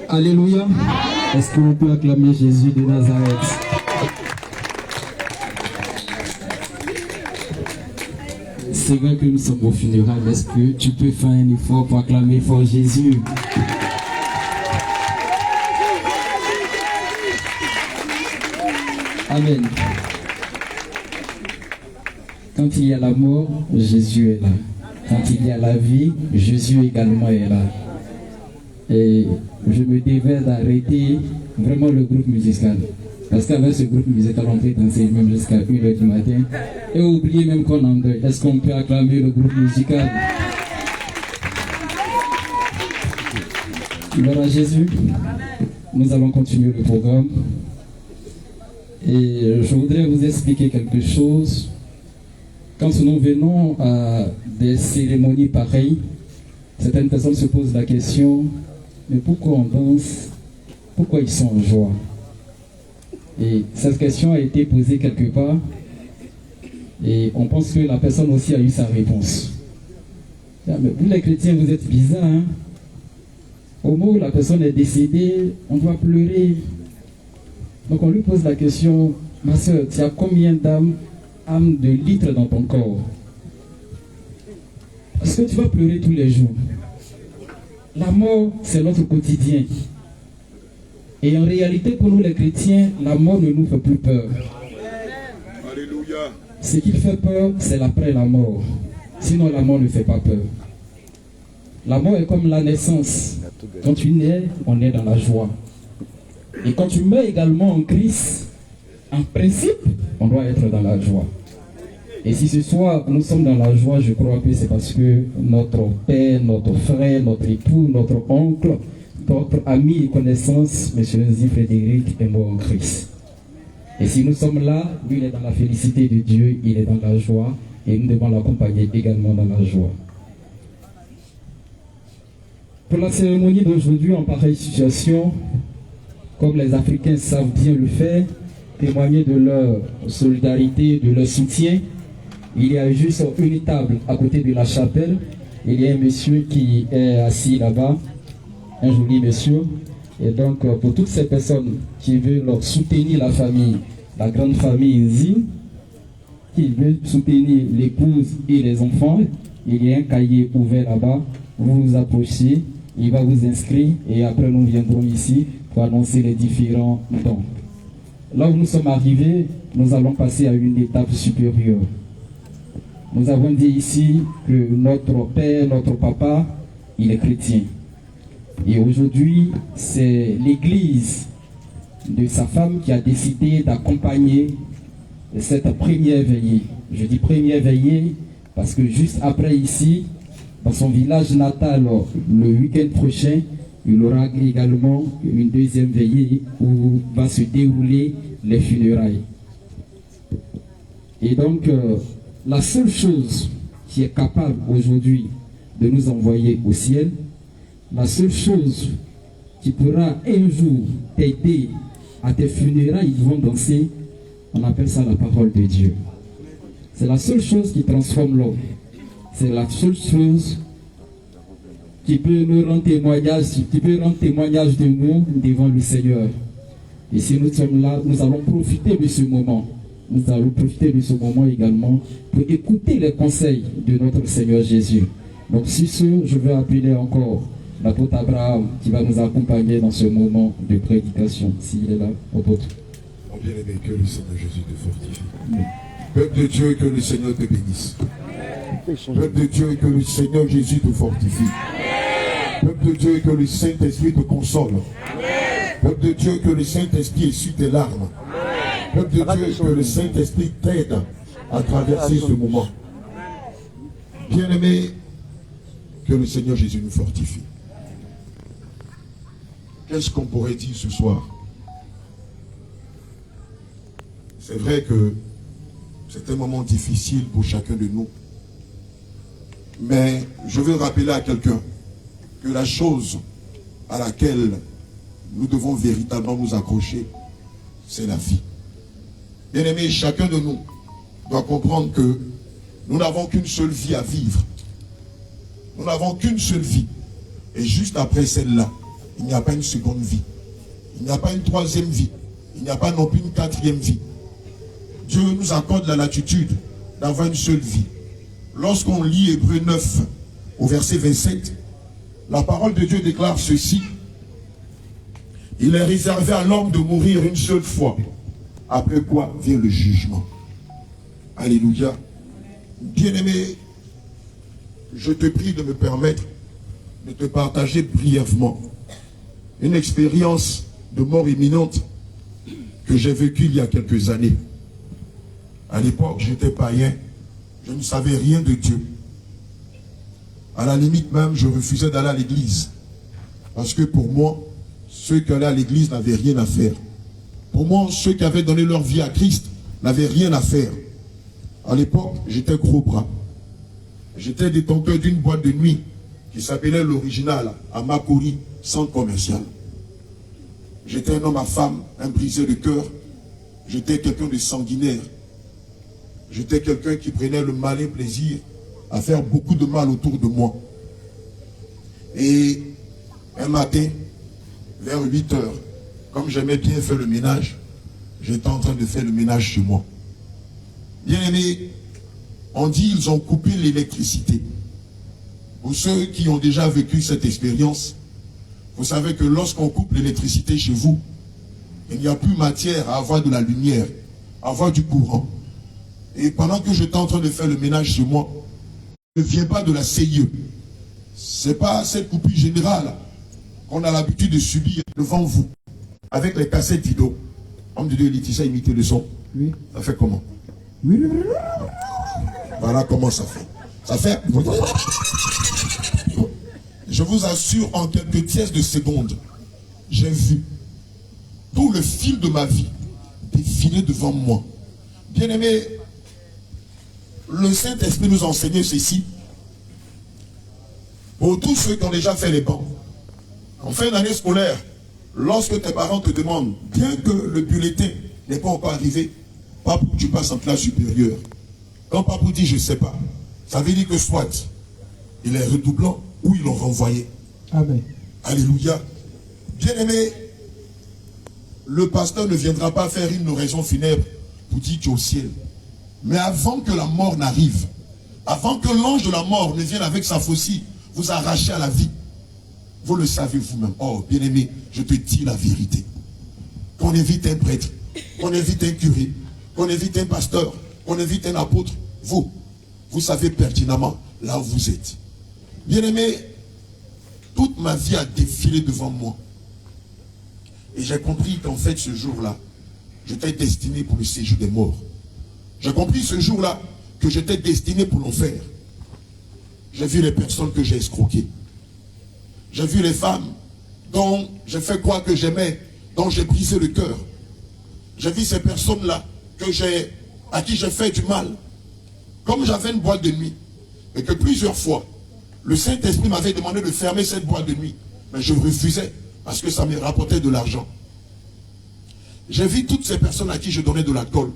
Alléluia. Est-ce qu'on peut acclamer Jésus de Nazareth? C'est vrai que nous sommes au funérailles, mais est-ce que tu peux faire un effort pour acclamer fort Jésus? Amen. Quand il y a la mort, Jésus est là. Quand il y a la vie, Jésus également est là. Et je me devais d'arrêter vraiment le groupe musical. Parce qu'avec ce groupe musical, on peut danser même jusqu'à 1h du matin. Et oublier même qu'on en deuil. Est-ce qu'on peut acclamer le groupe musical? Gloire à Jésus. Nous allons continuer le programme. Et je voudrais vous expliquer quelque chose. Quand nous venons à des cérémonies pareilles, certaines personnes se posent la question, mais pourquoi on danse? Pourquoi ils sont en joie? Et cette question a été posée quelque part, et on pense que la personne aussi a eu sa réponse. Mais vous les chrétiens, vous êtes bizarres, hein? Au mot où la personne est décédée, on doit pleurer. Donc on lui pose la question, ma soeur, tu as combien d'âmes de litres dans ton corps? Est-ce que tu vas pleurer tous les jours? La mort, c'est notre quotidien. Et en réalité, pour nous les chrétiens, la mort ne nous fait plus peur. Alléluia. Ce qui fait peur, c'est l'après la mort. Sinon, la mort ne fait pas peur. La mort est comme la naissance. Quand tu nais, on est dans la joie. Et quand tu meurs également en Christ, en principe, on doit être dans la joie. Et si ce soir nous sommes dans la joie, je crois que c'est parce que notre père, notre frère, notre époux, notre oncle, notre ami et connaissance, M. Nzi Frédéric, est mort en Christ. Et si nous sommes là, lui il est dans la félicité de Dieu, il est dans la joie, et nous devons l'accompagner également dans la joie. Pour la cérémonie d'aujourd'hui, en pareille situation, comme les Africains savent bien le faire, témoigner de leur solidarité, de leur soutien, il y a juste une table à côté de la chapelle. Il y a un monsieur qui est assis là-bas, un joli monsieur. Et donc, pour toutes ces personnes qui veulent soutenir la famille, la grande famille Nzi, qui veulent soutenir l'épouse et les enfants, il y a un cahier ouvert là-bas. Vous vous approchez, il va vous inscrire et après nous viendrons ici pour annoncer les différents dons. Là où nous sommes arrivés, nous allons passer à une étape supérieure. Nous avons dit ici que notre père, notre papa, il est chrétien. Et aujourd'hui, c'est l'église de sa femme qui a décidé d'accompagner cette première veillée. Je dis première veillée parce que juste après ici, dans son village natal, le week-end prochain, il aura également une deuxième veillée où va se dérouler les funérailles. Et donc, la seule chose qui est capable aujourd'hui de nous envoyer au ciel, la seule chose qui pourra un jour t'aider à tes funérailles, ils vont danser, on appelle ça la parole de Dieu. C'est la seule chose qui transforme l'homme. C'est la seule chose qui peut nous rendre témoignage, de nous devant le Seigneur. Et si nous sommes là, nous allons profiter de ce moment. Nous allons profiter de ce moment également pour écouter les conseils de notre Seigneur Jésus. Donc, sur ce, je vais appeler encore l'apôtre Abraham qui va nous accompagner dans ce moment de prédication. S'il est là, apôtre. Mon bien-aimé, que le Seigneur Jésus te fortifie. Peuple de Dieu, que le Seigneur te bénisse. Peuple de Dieu, que le Seigneur Jésus te fortifie. Peuple de Dieu, que le Saint-Esprit te console. Peuple de Dieu, que le Saint-Esprit essuie tes larmes. Peuple de Dieu, que le Saint-Esprit t'aide à traverser ce moment. Bien-aimé, que le Seigneur Jésus nous fortifie. Qu'est-ce qu'on pourrait dire ce soir? C'est vrai que c'est un moment difficile pour chacun de nous. Mais je veux rappeler à quelqu'un que la chose à laquelle nous devons véritablement nous accrocher, c'est la vie. Bien-aimés, chacun de nous doit comprendre que nous n'avons qu'une seule vie à vivre. Nous n'avons qu'une seule vie. Et juste après celle-là, il n'y a pas une seconde vie. Il n'y a pas une troisième vie. Il n'y a pas non plus une quatrième vie. Dieu nous accorde la latitude d'avoir une seule vie. Lorsqu'on lit Hébreux 9 au verset 27, la parole de Dieu déclare ceci. Il est réservé à l'homme de mourir une seule fois. Après quoi vient le jugement. Alléluia. Bien-aimé, je te prie de me permettre de te partager brièvement une expérience de mort imminente que j'ai vécue il y a quelques années. À l'époque, j'étais païen, je ne savais rien de Dieu. À la limite même, je refusais d'aller à l'église. Parce que pour moi, ceux qui allaient à l'église n'avaient rien à faire. Pour moi, ceux qui avaient donné leur vie à Christ n'avaient rien à faire. À l'époque, j'étais gros bras. J'étais détenteur d'une boîte de nuit qui s'appelait l'Original à Makori, centre commercial. J'étais un homme à femme, un brisé de cœur. J'étais quelqu'un de sanguinaire. J'étais quelqu'un qui prenait le malin plaisir à faire beaucoup de mal autour de moi. Et un matin, vers 8 heures, comme j'aimais bien faire le ménage, j'étais en train de faire le ménage chez moi. Bien aimé, on dit qu'ils ont coupé l'électricité. Pour ceux qui ont déjà vécu cette expérience, vous savez que lorsqu'on coupe l'électricité chez vous, il n'y a plus matière à avoir de la lumière, à avoir du courant. Et pendant que j'étais en train de faire le ménage chez moi, ne vient pas de la CIE. Ce n'est pas cette coupure générale qu'on a l'habitude de subir devant vous, avec les cassettes vidéo. Homme de Dieu, Laetitia, imiter le son. Oui. Ça fait comment? Oui. Voilà comment ça fait. Ça fait... Je vous assure, en quelques tiers de secondes, j'ai vu tout le fil de ma vie défiler devant moi. Bien-aimé, le Saint-Esprit nous enseignait ceci. Pour tous ceux qui ont déjà fait les bancs, en fin d'année scolaire, lorsque tes parents te demandent, bien que le bulletin n'est pas encore arrivé, papa, tu passes en classe supérieure. Quand papa dit je ne sais pas, ça veut dire que soit il est redoublant ou ils l'ont renvoyé. Amen. Alléluia. Bien-aimé, le pasteur ne viendra pas faire une oraison funèbre pour dire tu es au ciel. Mais avant que la mort n'arrive, avant que l'ange de la mort ne vienne avec sa faucille vous arracher à la vie, vous le savez vous-même. Oh, bien-aimé, je te dis la vérité. Qu'on évite un prêtre, qu'on évite un curé, qu'on évite un pasteur, qu'on évite un apôtre, vous savez pertinemment là où vous êtes. Bien-aimé, toute ma vie a défilé devant moi. Et j'ai compris qu'en fait, ce jour-là, j'étais destiné pour le séjour des morts. J'ai compris ce jour-là que j'étais destiné pour l'enfer. J'ai vu les personnes que j'ai escroquées. J'ai vu les femmes dont j'ai fait croire que j'aimais, dont j'ai brisé le cœur. J'ai vu ces personnes-là à qui j'ai fait du mal. Comme j'avais une boîte de nuit, et que plusieurs fois, le Saint-Esprit m'avait demandé de fermer cette boîte de nuit. Mais je refusais, parce que ça me rapportait de l'argent. J'ai vu toutes ces personnes à qui je donnais de l'alcool.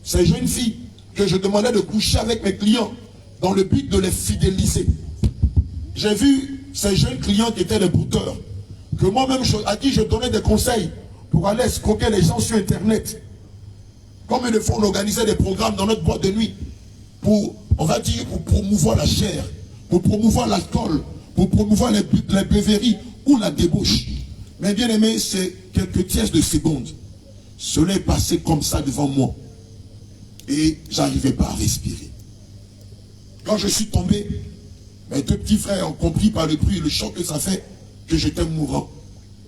Ces jeunes filles que je demandais de coucher avec mes clients dans le but de les fidéliser. J'ai vu ces jeunes clients qui étaient des brouteurs, que moi-même à qui je donnais des conseils pour aller escroquer les gens sur Internet. Comme une fois on organisait des programmes dans notre boîte de nuit pour, on va dire, pour promouvoir la chair, pour promouvoir l'alcool, pour promouvoir les beuveries ou la débauche. Mais bien aimé, c'est quelques tiers de secondes. Cela est passé comme ça devant moi. Et j'arrivais pas à respirer. Quand je suis tombé, mes deux petits frères ont compris par le bruit et le choc que ça fait que j'étais mourant.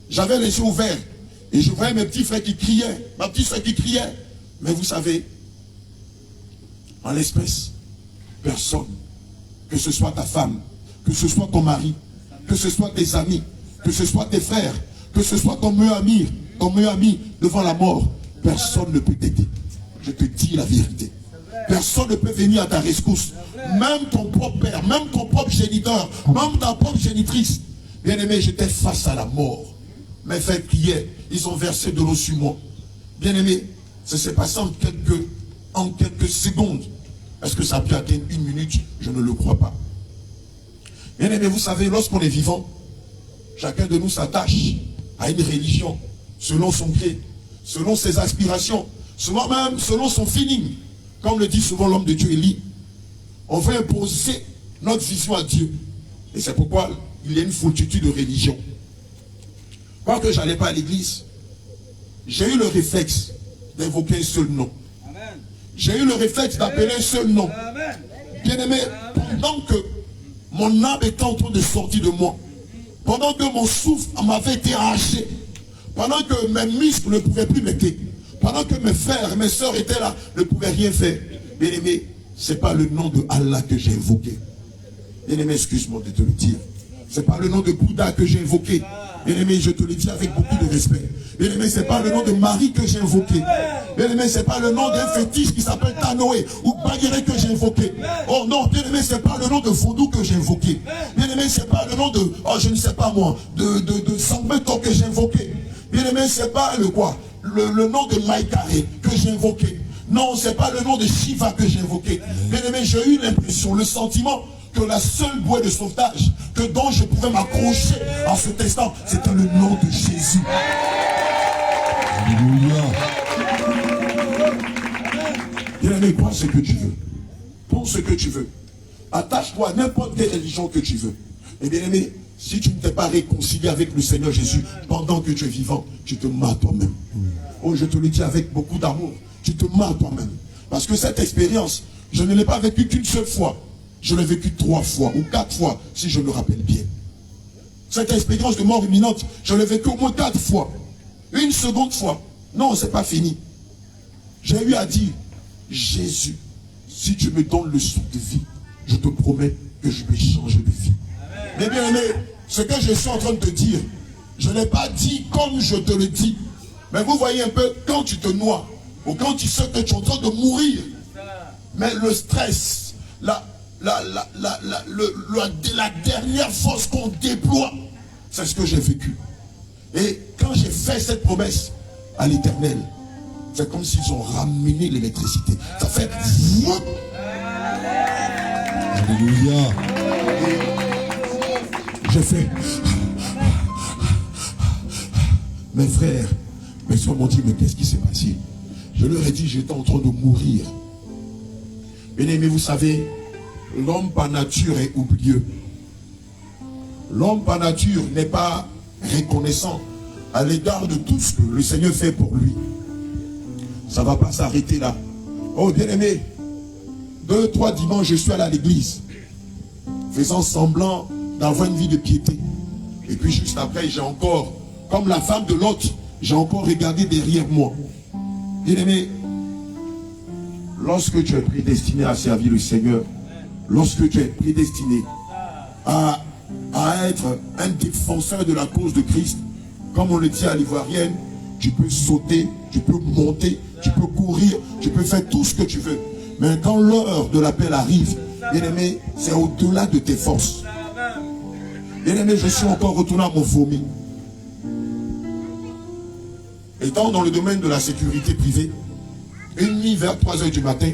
J'avais les yeux ouverts et je voyais mes petits frères qui criaient, ma petite soeur qui criait. Mais vous savez, en l'espèce, personne, que ce soit ta femme, que ce soit ton mari, que ce soit tes amis, que ce soit tes frères, que ce soit ton meilleur ami devant la mort, personne ne peut t'aider. Je te dis la vérité. Personne ne peut venir à ta rescousse. Même ton propre père, même ton propre géniteur, même ta propre génitrice. Bien aimé, j'étais face à la mort. Mes frères criaient, ils ont versé de l'eau sur moi. Bien aimé, ça s'est passé en quelques secondes. Est-ce que ça a pu atteindre 1 minute? Je ne le crois pas. Bien aimé, vous savez, lorsqu'on est vivant, chacun de nous s'attache à une religion selon son gré, selon ses aspirations, souvent même selon son feeling. Comme le dit souvent l'homme de Dieu Élie, on veut imposer notre vision à Dieu. Et c'est pourquoi il y a une foultitude de religions. Quand je n'allais pas à l'église, j'ai eu le réflexe d'invoquer un seul nom. J'ai eu le réflexe d'appeler un seul nom. Bien-aimé, pendant que mon âme était en train de sortir de moi, pendant que mon souffle m'avait été arraché, pendant que mes muscles ne pouvaient plus m'aider, pendant que mes frères et mes soeurs étaient là, ne pouvaient rien faire. Bien-aimé, ce n'est pas le nom de Allah que j'ai invoqué. Bien-aimé, excuse-moi de te le dire. Ce n'est pas le nom de Bouddha que j'ai invoqué. Bien-aimé, je te le dis avec beaucoup de respect. Bien-aimé, ce n'est pas le nom de Marie que j'ai invoqué. Bien-aimé, ce n'est pas le nom d'un fétiche qui s'appelle Tanoé ou Baguéré que j'ai invoqué. Oh non, bien-aimé, ce n'est pas le nom de Vaudou que j'ai invoqué. Bien-aimé, ce n'est pas le nom de, oh je ne sais pas moi, de Sambeto que j'ai invoqué. Bien-aimé, ce n'est pas le quoi, le nom de Maïkaré que j'ai invoqué. Non, ce n'est pas le nom de Shiva que j'ai invoqué. Bien-aimé, j'ai eu l'impression, le sentiment que la seule bouée de sauvetage que dont je pouvais m'accrocher en ce instant, c'était le nom de Jésus. Alléluia. Bien-aimé, crois ce que tu veux. Pense ce que tu veux. Attache-toi à n'importe quelle religion que tu veux. Et bien-aimé, si tu ne t'es pas réconcilié avec le Seigneur Jésus pendant que tu es vivant, tu te mets à toi-même. Oh, je te le dis avec beaucoup d'amour. Tu te mets à toi-même. Parce que cette expérience, je ne l'ai pas vécue qu'une seule fois. Je l'ai vécue 3 fois ou 4 fois, si je me rappelle bien. Cette expérience de mort imminente, je l'ai vécue au moins 4 fois. Une seconde fois. Non, c'est pas fini. J'ai eu à dire, Jésus, si tu me donnes le souffle de vie, je te promets que je vais changer de vie. Mais bien aimé, ce que je suis en train de te dire, je ne l'ai pas dit comme je te le dis. Mais vous voyez un peu, quand tu te noies, ou quand tu sais que tu es en train de mourir, mais le stress, la dernière force qu'on déploie, c'est ce que j'ai vécu. Et quand j'ai fait cette promesse à l'Éternel, c'est comme s'ils ont ramené l'électricité. Ça fait... Alléluia. J'ai fait... Mes frères, mes soeurs m'ont dit, mais qu'est-ce qui s'est passé? Je leur ai dit, j'étais en train de mourir. Bien-aimés, vous savez, l'homme par nature est oublieux. L'homme par nature n'est pas reconnaissant à l'égard de tout ce que le Seigneur fait pour lui. Ça ne va pas s'arrêter là. Oh bien-aimé, 2, 3 dimanches, je suis allé à l'église, faisant semblant d'avoir une vie de piété. Et puis juste après, j'ai encore, comme la femme de Lot, j'ai encore regardé derrière moi. Bien-aimé, lorsque tu es prédestiné à servir le Seigneur, lorsque tu es prédestiné à être un défenseur de la cause de Christ, comme on le dit à l'Ivoirienne, tu peux sauter, tu peux monter, tu peux courir, tu peux faire tout ce que tu veux. Mais quand l'heure de l'appel arrive, bien-aimé, c'est au-delà de tes forces. Bien-aimé, je suis encore retourné à mon vomi. Étant dans le domaine de la sécurité privée, une nuit vers 3 h du matin,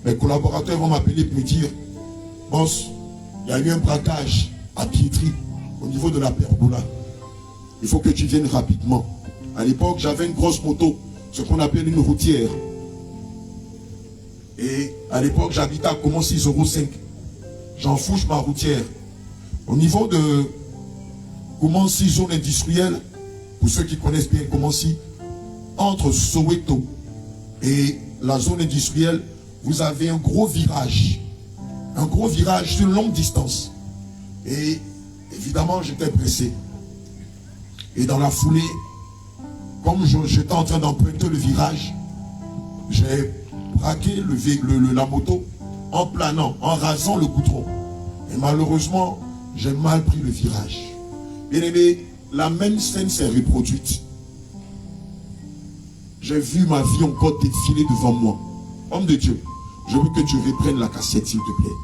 mes collaborateurs vont m'appeler pour me dire, boss, il y a eu un braquage à Pietri, au niveau de la Pergola. Il faut que tu viennes rapidement. À l'époque, j'avais une grosse moto, ce qu'on appelle une routière. Et à l'époque, j'habitais à Commency 05. J'enfouche ma routière. Au niveau de Commency zone industrielle, pour ceux qui connaissent bien Commency, entre Soweto et la zone industrielle, vous avez un gros virage. Un gros virage sur une longue distance. Et évidemment, j'étais pressé. Et dans la foulée, comme j'étais en train d'emprunter le virage, j'ai braqué la moto en planant, en rasant le goudron. Et malheureusement, j'ai mal pris le virage. Bien aimé, la même scène s'est reproduite. J'ai vu ma vie encore défiler devant moi. Homme de Dieu, je veux que tu reprennes la cassette, s'il te plaît.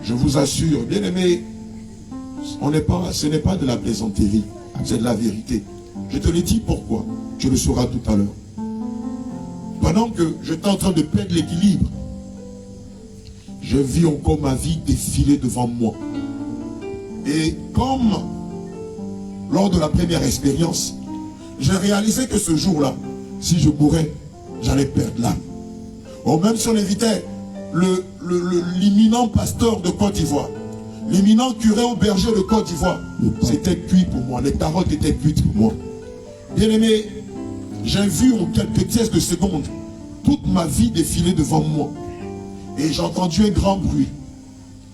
Je vous assure, bien aimé, ce n'est pas de la plaisanterie, c'est de la vérité. Je te le dis pourquoi, tu le sauras tout à l'heure. Pendant que j'étais en train de perdre l'équilibre, je vis encore ma vie défiler devant moi. Et comme lors de la première expérience, j'ai réalisé que ce jour-là, si je mourais, j'allais perdre l'âme. Ou même si on invitait l'imminent pasteur de Côte d'Ivoire, l'éminent curé au berger de Côte d'Ivoire, c'était cuit pour moi, les carottes étaient cuites pour moi. Bien aimé, j'ai vu en quelques dièses de secondes toute ma vie défiler devant moi. Et j'ai entendu un grand bruit.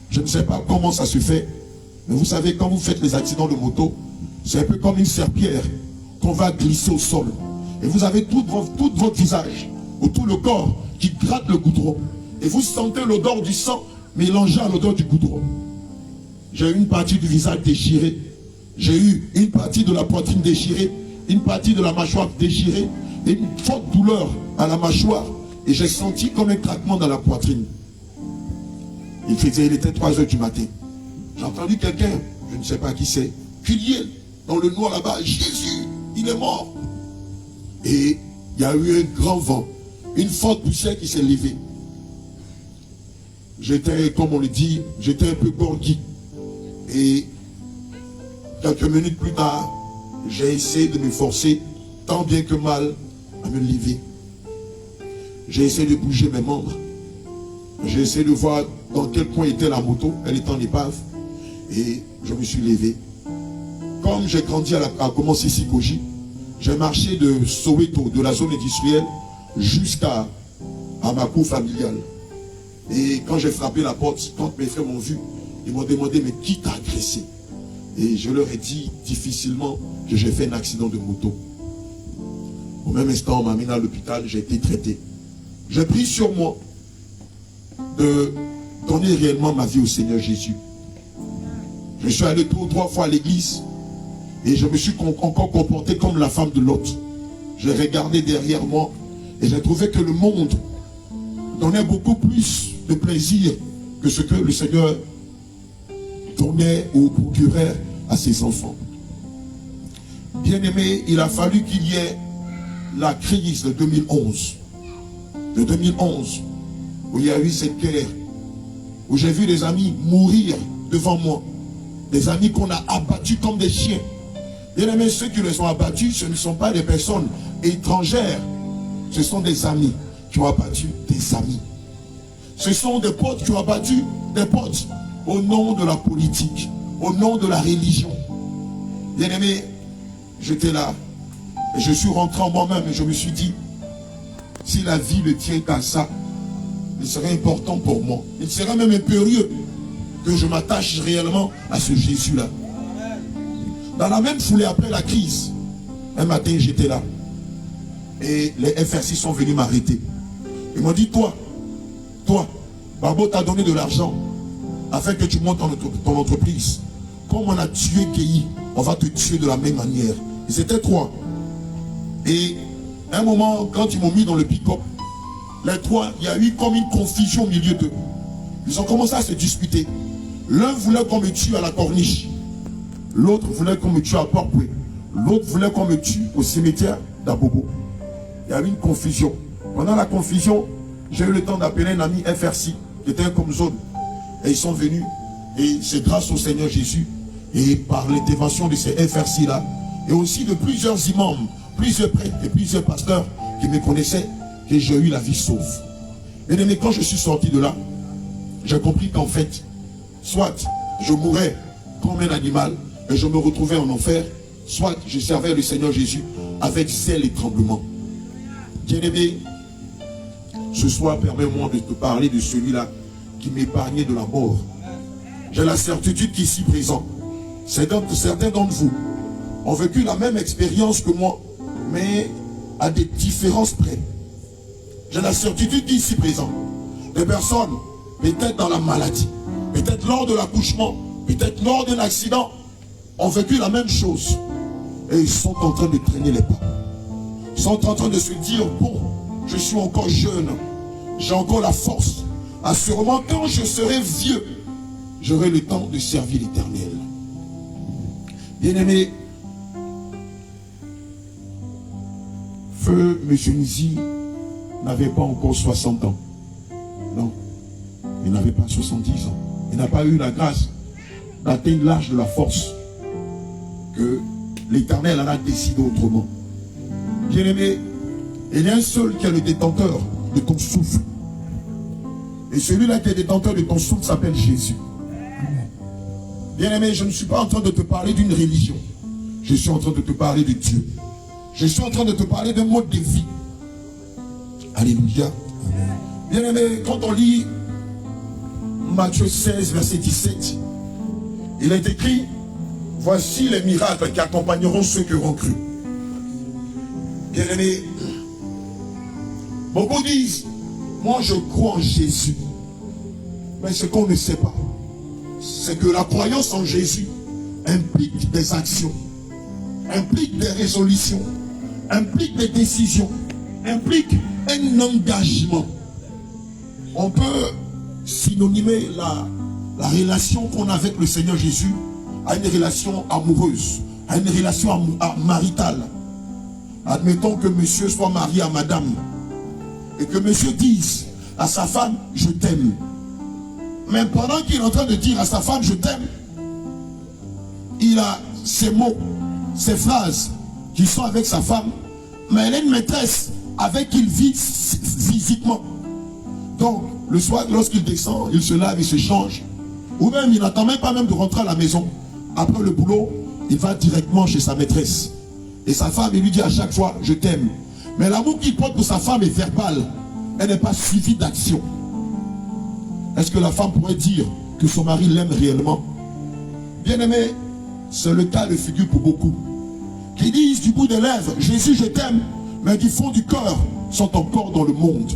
Je ne sais pas comment ça se fait, mais vous savez, quand vous faites les accidents de moto, c'est un peu comme une serpillière qu'on va glisser au sol. Et vous avez tout votre visage, ou tout le corps qui gratte le goudron. Et vous sentez l'odeur du sang mélangée à l'odeur du goudron. J'ai eu une partie du visage déchiré. J'ai eu une partie de la poitrine déchirée, une partie de la mâchoire déchirée, et une forte douleur à la mâchoire. Et j'ai senti comme un craquement dans la poitrine. Il était 3 h du matin. J'ai entendu quelqu'un, je ne sais pas qui c'est, crier dans le noir là-bas, Jésus, il est mort. Et il y a eu un grand vent, une forte poussière qui s'est levée. J'étais, comme on le dit, j'étais un peu gorgui. Et quelques minutes plus tard, j'ai essayé de me forcer, tant bien que mal, à me lever. J'ai essayé de bouger mes membres. J'ai essayé de voir dans quel coin était la moto. Elle était en épave. Et je me suis levé. Comme j'ai grandi à commencer Sikoji, j'ai marché de Soweto, de la zone industrielle, jusqu'à ma cour familiale. Et quand j'ai frappé la porte, quand mes frères m'ont vu, ils m'ont demandé, mais qui t'a agressé? Et je leur ai dit difficilement que j'ai fait un accident de moto. Au même instant, on m'a mis à l'hôpital, j'ai été traité. J'ai pris sur moi de donner réellement ma vie au Seigneur Jésus. Je suis allé 2 ou 3 fois à l'église et je me suis encore comporté comme la femme de Lot. J'ai regardé derrière moi et j'ai trouvé que le monde donnait beaucoup plus de plaisir que ce que le Seigneur donnait ou procurait à ses enfants. Bien aimé, il a fallu qu'il y ait la crise de 2011. De 2011, où il y a eu cette guerre, où j'ai vu des amis mourir devant moi. Des amis qu'on a abattus comme des chiens. Bien aimé, ceux qui les ont abattus, ce ne sont pas des personnes étrangères. Ce sont des amis qui ont abattu des amis. Ce sont des potes qui ont abattu des potes au nom de la politique, au nom de la religion. Bien aimé, j'étais là et je suis rentré en moi-même et je me suis dit, si la vie ne tient qu'à ça, il serait important pour moi. Il serait même impérieux que je m'attache réellement à ce Jésus-là. Dans la même foulée après la crise, un matin j'étais là et les FRC sont venus m'arrêter. Ils m'ont dit, toi, Babo t'a donné de l'argent afin que tu montes ton entreprise. Comme on a tué Guéhi, on va te tuer de la même manière. Ils étaient 3. Et à un moment, quand ils m'ont mis dans le pick-up, les 3, il y a eu comme une confusion au milieu d'eux. Ils ont commencé à se disputer. L'un voulait qu'on me tue à la corniche. L'autre voulait qu'on me tue à Port-Poué. L'autre voulait qu'on me tue au cimetière d'Abobo. Il y a eu une confusion. Pendant la confusion, j'ai eu le temps d'appeler un ami FRC, qui était comme zone. Et ils sont venus. Et c'est grâce au Seigneur Jésus, et par l'intervention de ces FRC-là, et aussi de plusieurs imams, plusieurs prêtres et plusieurs pasteurs qui me connaissaient, que j'ai eu la vie sauve. Mais quand je suis sorti de là, j'ai compris qu'en fait, soit je mourais comme un animal et je me retrouvais en enfer, soit je servais le Seigneur Jésus avec zèle et tremblement. Bien-aimé, ce soir, permets-moi de te parler de celui-là qui m'épargnait de la mort. J'ai la certitude qu'ici présent, certains d'entre vous ont vécu la même expérience que moi, mais à des différences près. J'ai la certitude qu'ici présent, des personnes, peut-être dans la maladie, peut-être lors de l'accouchement, peut-être lors d'un accident, ont vécu la même chose. Et ils sont en train de traîner les pas. Ils sont en train de se dire, bon, je suis encore jeune, j'ai encore la force. Assurément, quand je serai vieux, j'aurai le temps de servir l'Éternel. Bien-aimé, Feu M. Nizi n'avait pas encore 60 ans. Non. Il n'avait pas 70 ans. Il n'a pas eu la grâce d'atteindre l'âge de la force que l'Éternel en a décidé autrement. Bien-aimé, il y a un seul qui est le détenteur de ton souffle. Et celui-là qui est détenteur de ton souffle s'appelle Jésus. Bien-aimé, je ne suis pas en train de te parler d'une religion. Je suis en train de te parler de Dieu. Je suis en train de te parler d'un mode de vie. Alléluia. Bien-aimé, quand on lit Matthieu 16, verset 17, il est écrit: voici les miracles qui accompagneront ceux qui auront cru. Bien-aimé, beaucoup disent: moi je crois en Jésus. Mais ce qu'on ne sait pas, c'est que la croyance en Jésus implique des actions, implique des résolutions, implique des décisions, implique un engagement. On peut synonymer la relation qu'on a avec le Seigneur Jésus à une relation amoureuse, à une relation maritale. Admettons que monsieur soit marié à madame et que monsieur dise à sa femme: je t'aime. Mais pendant qu'il est en train de dire à sa femme: je t'aime, il a ces mots, ces phrases qui sont avec sa femme, mais elle est une maîtresse avec qui il vit physiquement. Donc, le soir, lorsqu'il descend, il se lave, il se change. Ou même, il n'attend même pas même de rentrer à la maison. Après le boulot, il va directement chez sa maîtresse. Et sa femme, il lui dit à chaque fois: je t'aime. Mais l'amour qu'il porte pour sa femme est verbal. Elle n'est pas suivie d'action. Est-ce que la femme pourrait dire que son mari l'aime réellement? Bien-aimé, c'est le cas de figure pour beaucoup. Qui disent du bout des lèvres: Jésus, je t'aime, mais du fond du cœur sont encore dans le monde.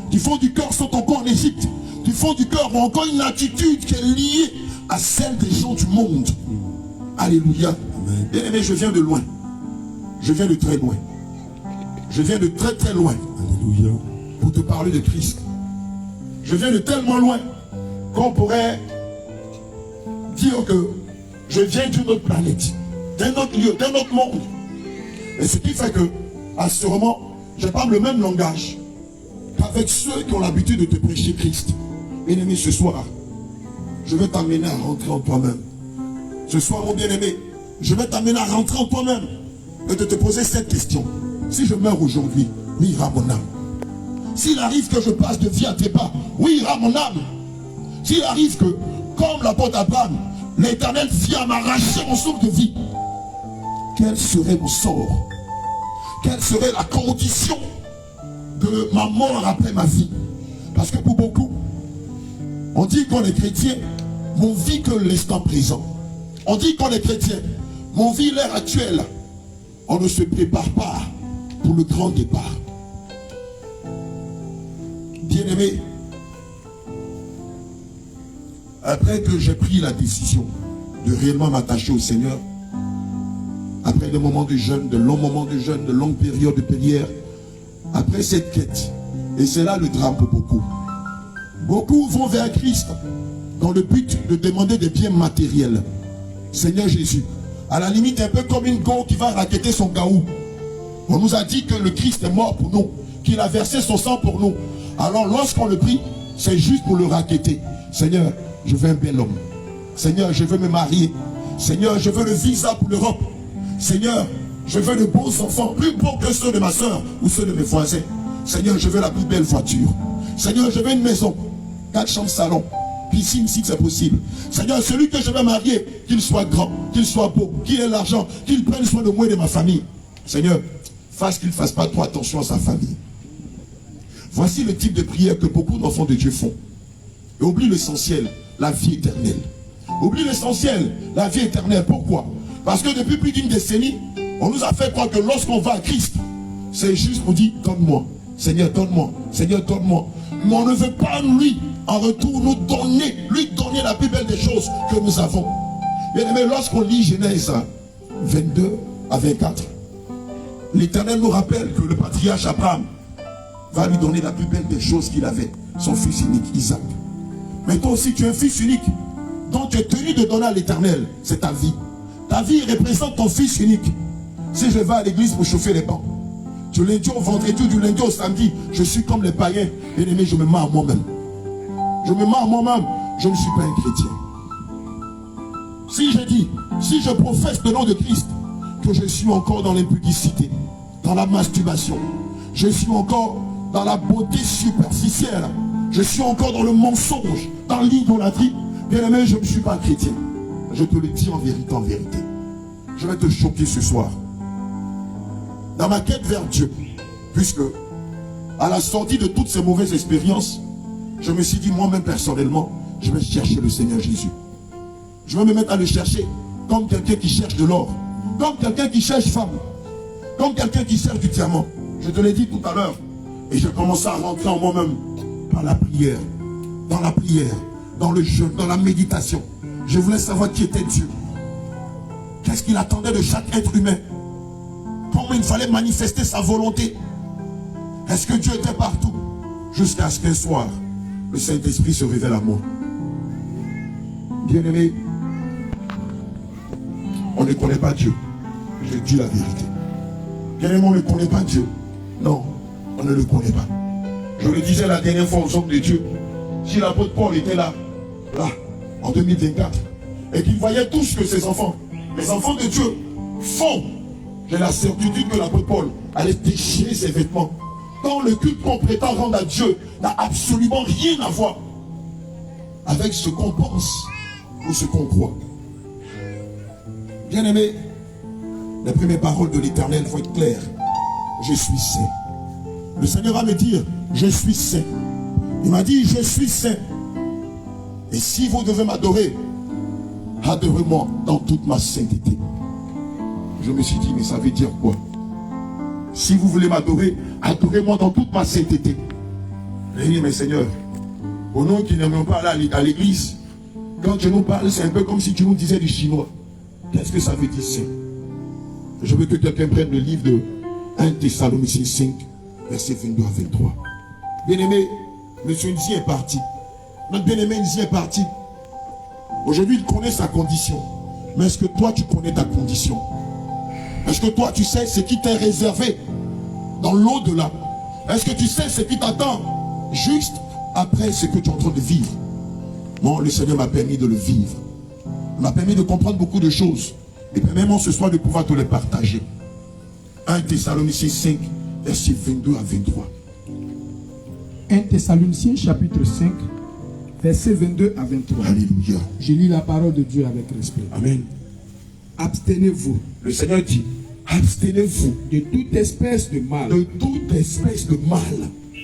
Du fond du cœur sont encore en Égypte. Du fond du cœur ont encore une attitude qui est liée à celle des gens du monde. Alléluia. Bien-aimé, je viens de loin. Je viens de très loin. Je viens de très très loin. Alléluia. Pour te parler de Christ. Je viens de tellement loin qu'on pourrait dire que je viens d'une autre planète, d'un autre lieu, d'un autre monde. Et ce qui fait que, à ce moment, je parle le même langage qu'avec ceux qui ont l'habitude de te prêcher Christ. Bien-aimé, ce soir, je vais t'amener à rentrer en toi-même. Ce soir, mon bien-aimé, je vais t'amener à rentrer en toi-même et de te poser cette question. Si je meurs aujourd'hui, où ira mon âme? S'il arrive que je passe de vie à tes pas, où ira mon âme? S'il arrive que, comme l'apôtre Abraham, l'Éternel vient m'arracher mon souffle de vie, quel serait mon sort? Quelle serait la condition de ma mort après ma vie? Parce que pour beaucoup, on dit qu'on est chrétien, mais on vit que l'instant présent. On dit qu'on est chrétien, mais on vit l'ère actuelle. On ne se prépare pas pour le grand départ. Bien-aimé, après que j'ai pris la décision de réellement m'attacher au Seigneur, après des moments de jeûne, de longs moments de jeûne, de longues périodes de prière, après cette quête, et c'est là le drame pour beaucoup. Beaucoup vont vers Christ dans le but de demander des biens matériels. Seigneur Jésus, à la limite un peu comme une go qui va raqueter son gaou. On nous a dit que le Christ est mort pour nous, qu'il a versé son sang pour nous. Alors lorsqu'on le prie, c'est juste pour le raqueter. Seigneur, je veux un bel homme. Seigneur, je veux me marier. Seigneur, je veux le visa pour l'Europe. Seigneur, je veux de beaux enfants, plus beaux que ceux de ma soeur ou ceux de mes voisins. Seigneur, je veux la plus belle voiture. Seigneur, je veux une maison, 4 chambres salon, piscine si c'est possible. Seigneur, celui que je vais marier, qu'il soit grand, qu'il soit beau, qu'il ait l'argent, qu'il prenne soin de moi et de ma famille. Seigneur, fasse qu'il ne fasse pas trop attention à sa famille. Voici le type de prière que beaucoup d'enfants de Dieu font. Et oublie l'essentiel, la vie éternelle. Oublie l'essentiel, la vie éternelle. Pourquoi? Parce que depuis plus d'une décennie, on nous a fait croire que lorsqu'on va à Christ, c'est juste on dit donne-moi, Seigneur donne-moi, Seigneur donne-moi. Mais on ne veut pas lui, en retour, nous donner, lui donner la plus belle des choses que nous avons. Bien aimé, lorsqu'on lit Genèse 22 à 24, l'Éternel nous rappelle que le patriarche Abraham va lui donner la plus belle des choses qu'il avait, son fils unique, Isaac. Mais toi aussi, tu es un fils unique, dont tu es tenu de donner à l'Éternel, c'est ta vie. Ta vie représente ton fils unique. Si je vais à l'église pour chauffer les bancs, du lundi au vendredi, du lundi au samedi, je suis comme les païens. Bien aimé, je me mets à moi-même. je me mens moi-même, je ne suis pas un chrétien. Si je dis, si je professe le nom de Christ, que je suis encore dans l'impudicité, dans la masturbation, je suis encore dans la beauté superficielle, je suis encore dans le mensonge, dans l'idolâtrie, bien aimé, je ne suis pas chrétien. Je te le dis en vérité, en vérité. Je vais te choquer ce soir. Dans ma quête vers Dieu, puisque à la sortie de toutes ces mauvaises expériences, je me suis dit moi-même personnellement, je vais chercher le Seigneur Jésus. Je vais me mettre à le chercher comme quelqu'un qui cherche de l'or, comme quelqu'un qui cherche femme, comme quelqu'un qui cherche du diamant. Je te l'ai dit tout à l'heure. Et je commençais à rentrer en moi-même par la prière, dans le jeûne, dans la méditation. Je voulais savoir qui était Dieu. Qu'est-ce qu'il attendait de chaque être humain? Comment il fallait manifester sa volonté? Est-ce que Dieu était partout? Jusqu'à ce qu'un soir, le Saint-Esprit se révèle à moi. Bien-aimé, on ne connaît pas Dieu. Je dis la vérité. Bien-aimé, on ne connaît pas Dieu. Non, on ne le connaît pas. Je le disais la dernière fois aux hommes de Dieu. Si l'apôtre Paul était là, en 2024, et qu'il voyait tout ce que ses enfants, les enfants de Dieu, font, j'ai la certitude que l'apôtre Paul allait déchirer ses vêtements. Quand le culte qu'on prétend rendre à Dieu n'a absolument rien à voir avec ce qu'on pense ou ce qu'on croit. Bien aimé, les premières paroles de l'Éternel vont être claires. Je suis saint. Le Seigneur va me dire, je suis saint. Il m'a dit, je suis saint. Et si vous devez m'adorer, adorez-moi dans toute ma sainteté. Je me suis dit, mais ça veut dire quoi? Si vous voulez m'adorer, adorez-moi dans toute ma sainteté. J'ai dit, mais Seigneur, au nom qui n'aiment pas aller à l'église, quand tu nous parles, c'est un peu comme si tu nous disais du chinois. Qu'est-ce que ça veut dire, saint? Je veux que quelqu'un prenne le livre de 1 Thessaloniciens 5, versets 22 à 23. Bien-aimé, monsieur Nzi est parti. Notre bien-aimé Nzi est parti. Aujourd'hui, il connaît sa condition. Mais est-ce que toi, tu connais ta condition? Est-ce que toi, tu sais ce qui t'est réservé dans l'au-delà? Est-ce que tu sais ce qui t'attend juste après ce que tu es en train de vivre? Bon, le Seigneur m'a permis de le vivre. Il m'a permis de comprendre beaucoup de choses. Et permets-moi ce soir de pouvoir te les partager. 1 Thessaloniciens 5, versets 22 à 23. 1 Thessaloniciens chapitre 5, versets 22 à 23. Alléluia. Je lis la parole de Dieu avec respect. Amen. Abstenez-vous. Le Seigneur dit, abstenez-vous de toute espèce de mal. de toute espèce de mal.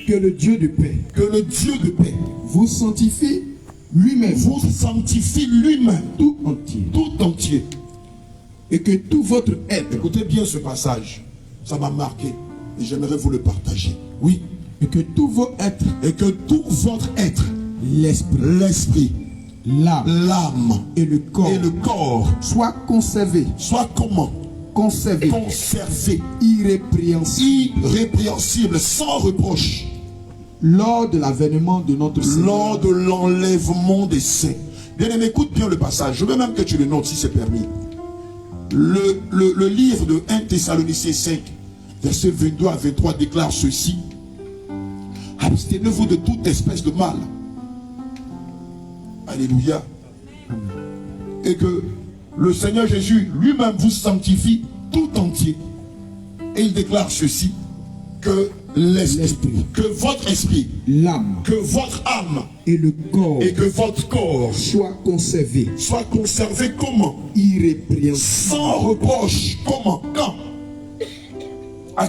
Que le Dieu de paix Que le Dieu de paix vous sanctifie lui-même. vous sanctifie lui-même, Tout entier. tout entier. Et que tout votre être. Écoutez bien ce passage. Ça m'a marqué. Et j'aimerais vous le partager. Oui. Et que tout vos êtres. Et que tout votre être, L'esprit. l'âme, Et le corps. Soit conservé. soit comment? Conservé. Conservé, Irrépréhensible. irrépréhensible, sans reproche, Lors de l'avènement de notre Seigneur. lors de l'enlèvement des saints. Bien aimé, écoute bien le passage. Je veux même que tu le notes si c'est permis. Le livre de 1 Thessaloniciens 5, versets 22 à 23 déclare ceci. Abstenez-vous de toute espèce de mal. Alléluia. Et que le Seigneur Jésus lui-même vous sanctifie tout entier. Et il déclare ceci, que l'esprit, que votre esprit, L'âme. que votre âme Et le corps. et que votre corps Soit conservé. soit conservé comment? Irrépréhensible. Sans reproche. Comment? Quand?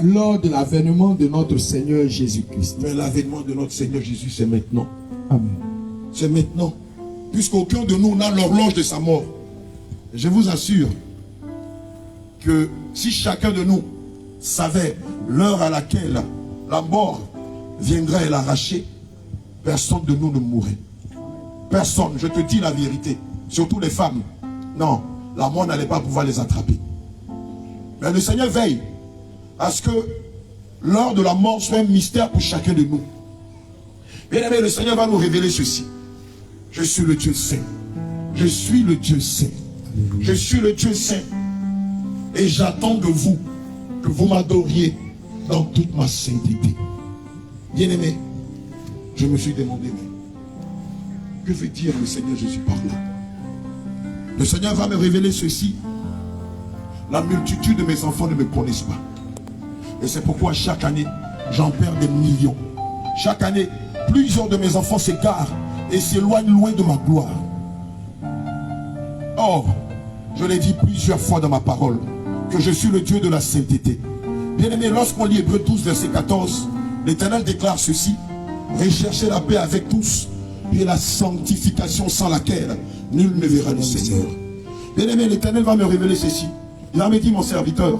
Lors de l'avènement de notre Seigneur Jésus-Christ. Mais l'avènement de notre Seigneur Jésus, c'est maintenant. Amen. C'est maintenant. Puisqu'aucun de nous n'a l'horloge de sa mort. Je vous assure que si chacun de nous savait l'heure à laquelle la mort viendrait l'arracher, personne de nous ne mourrait. Personne, je te dis la vérité. Surtout les femmes. Non, la mort n'allait pas pouvoir les attraper. Mais le Seigneur veille à ce que l'heure de la mort soit un mystère pour chacun de nous. Bien aimé, le Seigneur va nous révéler ceci. Je suis le Dieu saint. Je suis le Dieu saint. Je suis le Dieu saint. Et j'attends de vous que vous m'adoriez dans toute ma sainteté. Bien aimé, je me suis demandé, Que veut dire le Seigneur Jésus par là? Le Seigneur va me révéler ceci. La multitude de mes enfants ne me connaissent pas. Et c'est pourquoi chaque année, j'en perds des millions. Chaque année, plusieurs de mes enfants s'égarent et s'éloignent loin de ma gloire. Or, je l'ai dit plusieurs fois dans ma parole, que je suis le Dieu de la sainteté. Bien aimé, lorsqu'on lit Hébreux 12, verset 14, l'Éternel déclare ceci: recherchez la paix avec tous et la sanctification sans laquelle nul ne verra le Seigneur. Bien aimé, l'Éternel va me révéler ceci. Il va me dire, mon serviteur,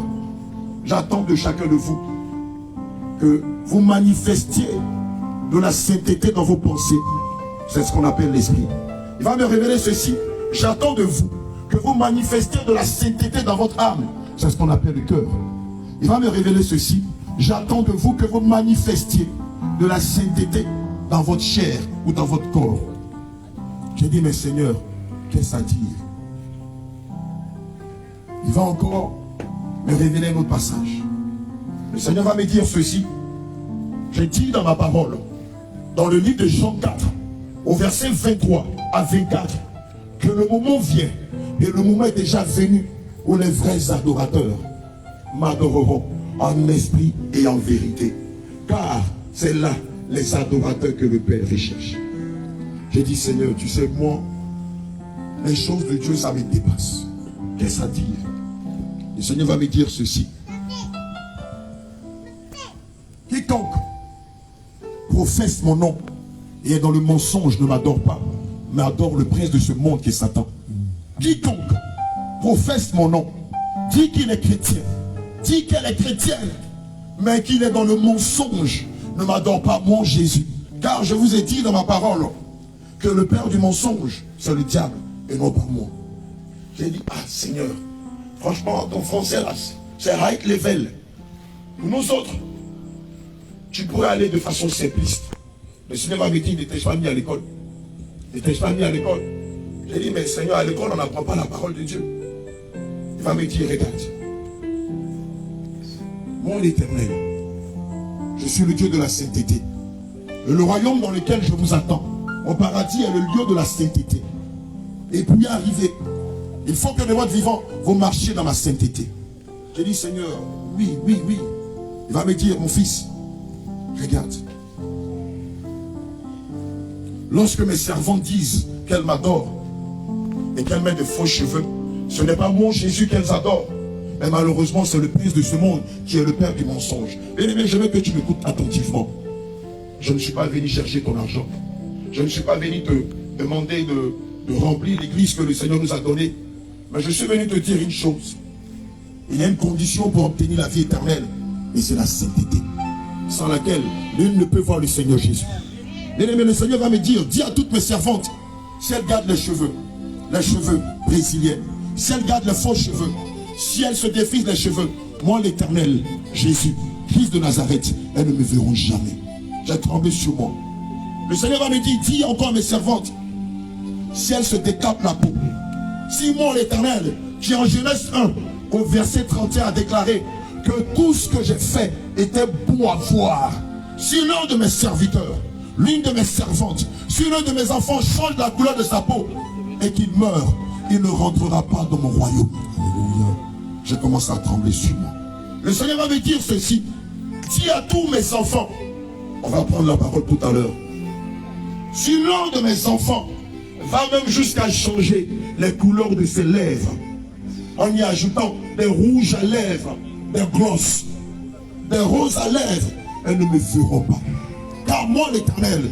j'attends de chacun de vous que vous manifestiez de la sainteté dans vos pensées. C'est ce qu'on appelle l'esprit. Il va me révéler ceci. J'attends de vous que vous manifestiez de la sainteté dans votre âme. C'est ce qu'on appelle le cœur. Il va me révéler ceci. J'attends de vous que vous manifestiez de la sainteté dans votre chair ou dans votre corps. J'ai dit, mais Seigneur, qu'est-ce à dire? Il va encore me révéler un autre passage. Le Seigneur va me dire ceci. J'ai dit dans ma parole, dans le livre de Jean 4, au verset 23 à 24, que le moment vient, et le moment est déjà venu, où les vrais adorateurs m'adoreront en esprit et en vérité. Car c'est là les adorateurs que le Père recherche. J'ai dit, Seigneur, tu sais, moi, les choses de Dieu, ça me dépasse. Qu'est-ce à dire? Le Seigneur va me dire ceci. Quiconque professe mon nom et est dans le mensonge ne m'adore pas, mais adore le prince de ce monde qui est Satan. Quiconque professe mon nom, dit qu'il est chrétien, dit qu'elle est chrétienne, mais qu'il est dans le mensonge, ne m'adore pas, mon Jésus. Car je vous ai dit dans ma parole que le père du mensonge, c'est le diable et non pas moi. J'ai dit, ah Seigneur, franchement, ton français là, c'est high level. Nous autres, tu pourrais aller de façon simpliste. Le Seigneur m'a dit, il n'était pas mis à l'école. Il n'était pas mis à l'école. J'ai dit, mais Seigneur, à l'école, on n'apprend pas la parole de Dieu. Il va me dire, regarde. Mon Éternel, je suis le Dieu de la sainteté. Et le royaume dans lequel je vous attends, au paradis, est le lieu de la sainteté. Et pour y arriver, il faut que de votre vivant, vous marchiez dans ma sainteté. J'ai dit, Seigneur, oui, oui, oui. Il va me dire, mon fils, regarde. Lorsque mes servantes disent qu'elles m'adorent et qu'elles mettent de faux cheveux, ce n'est pas mon Jésus qu'elles adorent. Mais malheureusement, c'est le prince de ce monde qui est le père du mensonge. Bien-aimé, je veux que tu m'écoutes attentivement. Je ne suis pas venu chercher ton argent. Je ne suis pas venu te demander de remplir l'église que le Seigneur nous a donnée. Mais je suis venu te dire une chose. Il y a une condition pour obtenir la vie éternelle. Et c'est la sainteté. Sans laquelle nul ne peut voir le Seigneur Jésus. Bien-aimé, le Seigneur va me dire, dis à toutes mes servantes, si elles gardent les cheveux brésiliens, si elles gardent les faux cheveux, si elles se défrisent les cheveux, moi l'Éternel, Jésus, Christ de Nazareth, elles ne me verront jamais. J'ai tremblé sur moi. Le Seigneur va me dire, dis encore à mes servantes, si elles se décapent la peau, si moi l'Éternel, qui en Genèse 1, au verset 31 a déclaré que tout ce que j'ai fait était bon à voir, si l'un de mes serviteurs, l'une de mes servantes, si l'un de mes enfants change la couleur de sa peau et qu'il meurt, il ne rentrera pas dans mon royaume. Alléluia. Je commence à trembler sur moi. Le Seigneur va me dire ceci. Dis à tous mes enfants, on va prendre la parole tout à l'heure. Si l'un de mes enfants va même jusqu'à changer les couleurs de ses lèvres, en y ajoutant des rouges à lèvres, des glosses, des roses à lèvres, elles ne me verront pas. Car moi l'Éternel,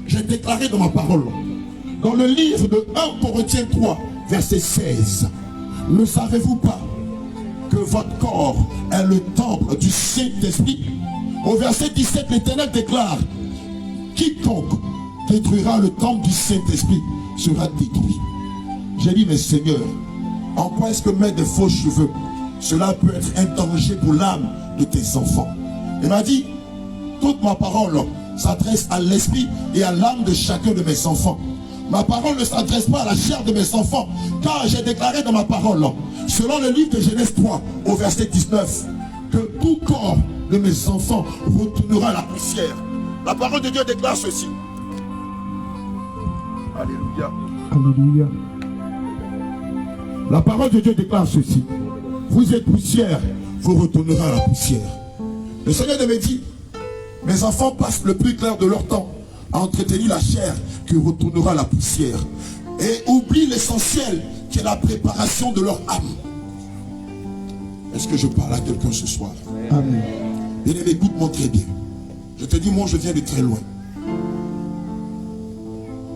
j'ai déclaré dans ma parole, dans le livre de 1 Corinthiens 3, verset 16, ne savez-vous pas que votre corps est le temple du Saint-Esprit? Au verset 17, l'Éternel déclare, quiconque détruira le temple du Saint-Esprit sera détruit. J'ai dit, mais Seigneur, en quoi est-ce que mettre des faux cheveux, cela peut être un danger pour l'âme de tes enfants? Il m'a dit, toute ma parole s'adresse à l'esprit et à l'âme de chacun de mes enfants. Ma parole ne s'adresse pas à la chair de mes enfants, car j'ai déclaré dans ma parole, selon le livre de Genèse 3, au verset 19, que tout corps de mes enfants retournera à la poussière. La parole de Dieu déclare ceci. Alléluia. Alléluia. La parole de Dieu déclare ceci. Vous êtes poussière, vous retournerez à la poussière. Le Seigneur me dit, mes enfants passent le plus clair de leur temps à entretenir la chair qui retournera à la poussière. Et oublient l'essentiel qui est la préparation de leur âme. Est-ce que je parle à quelqu'un ce soir? Amen. Bien-aimé, écoute-moi très bien. Je te dis, moi je viens de très loin.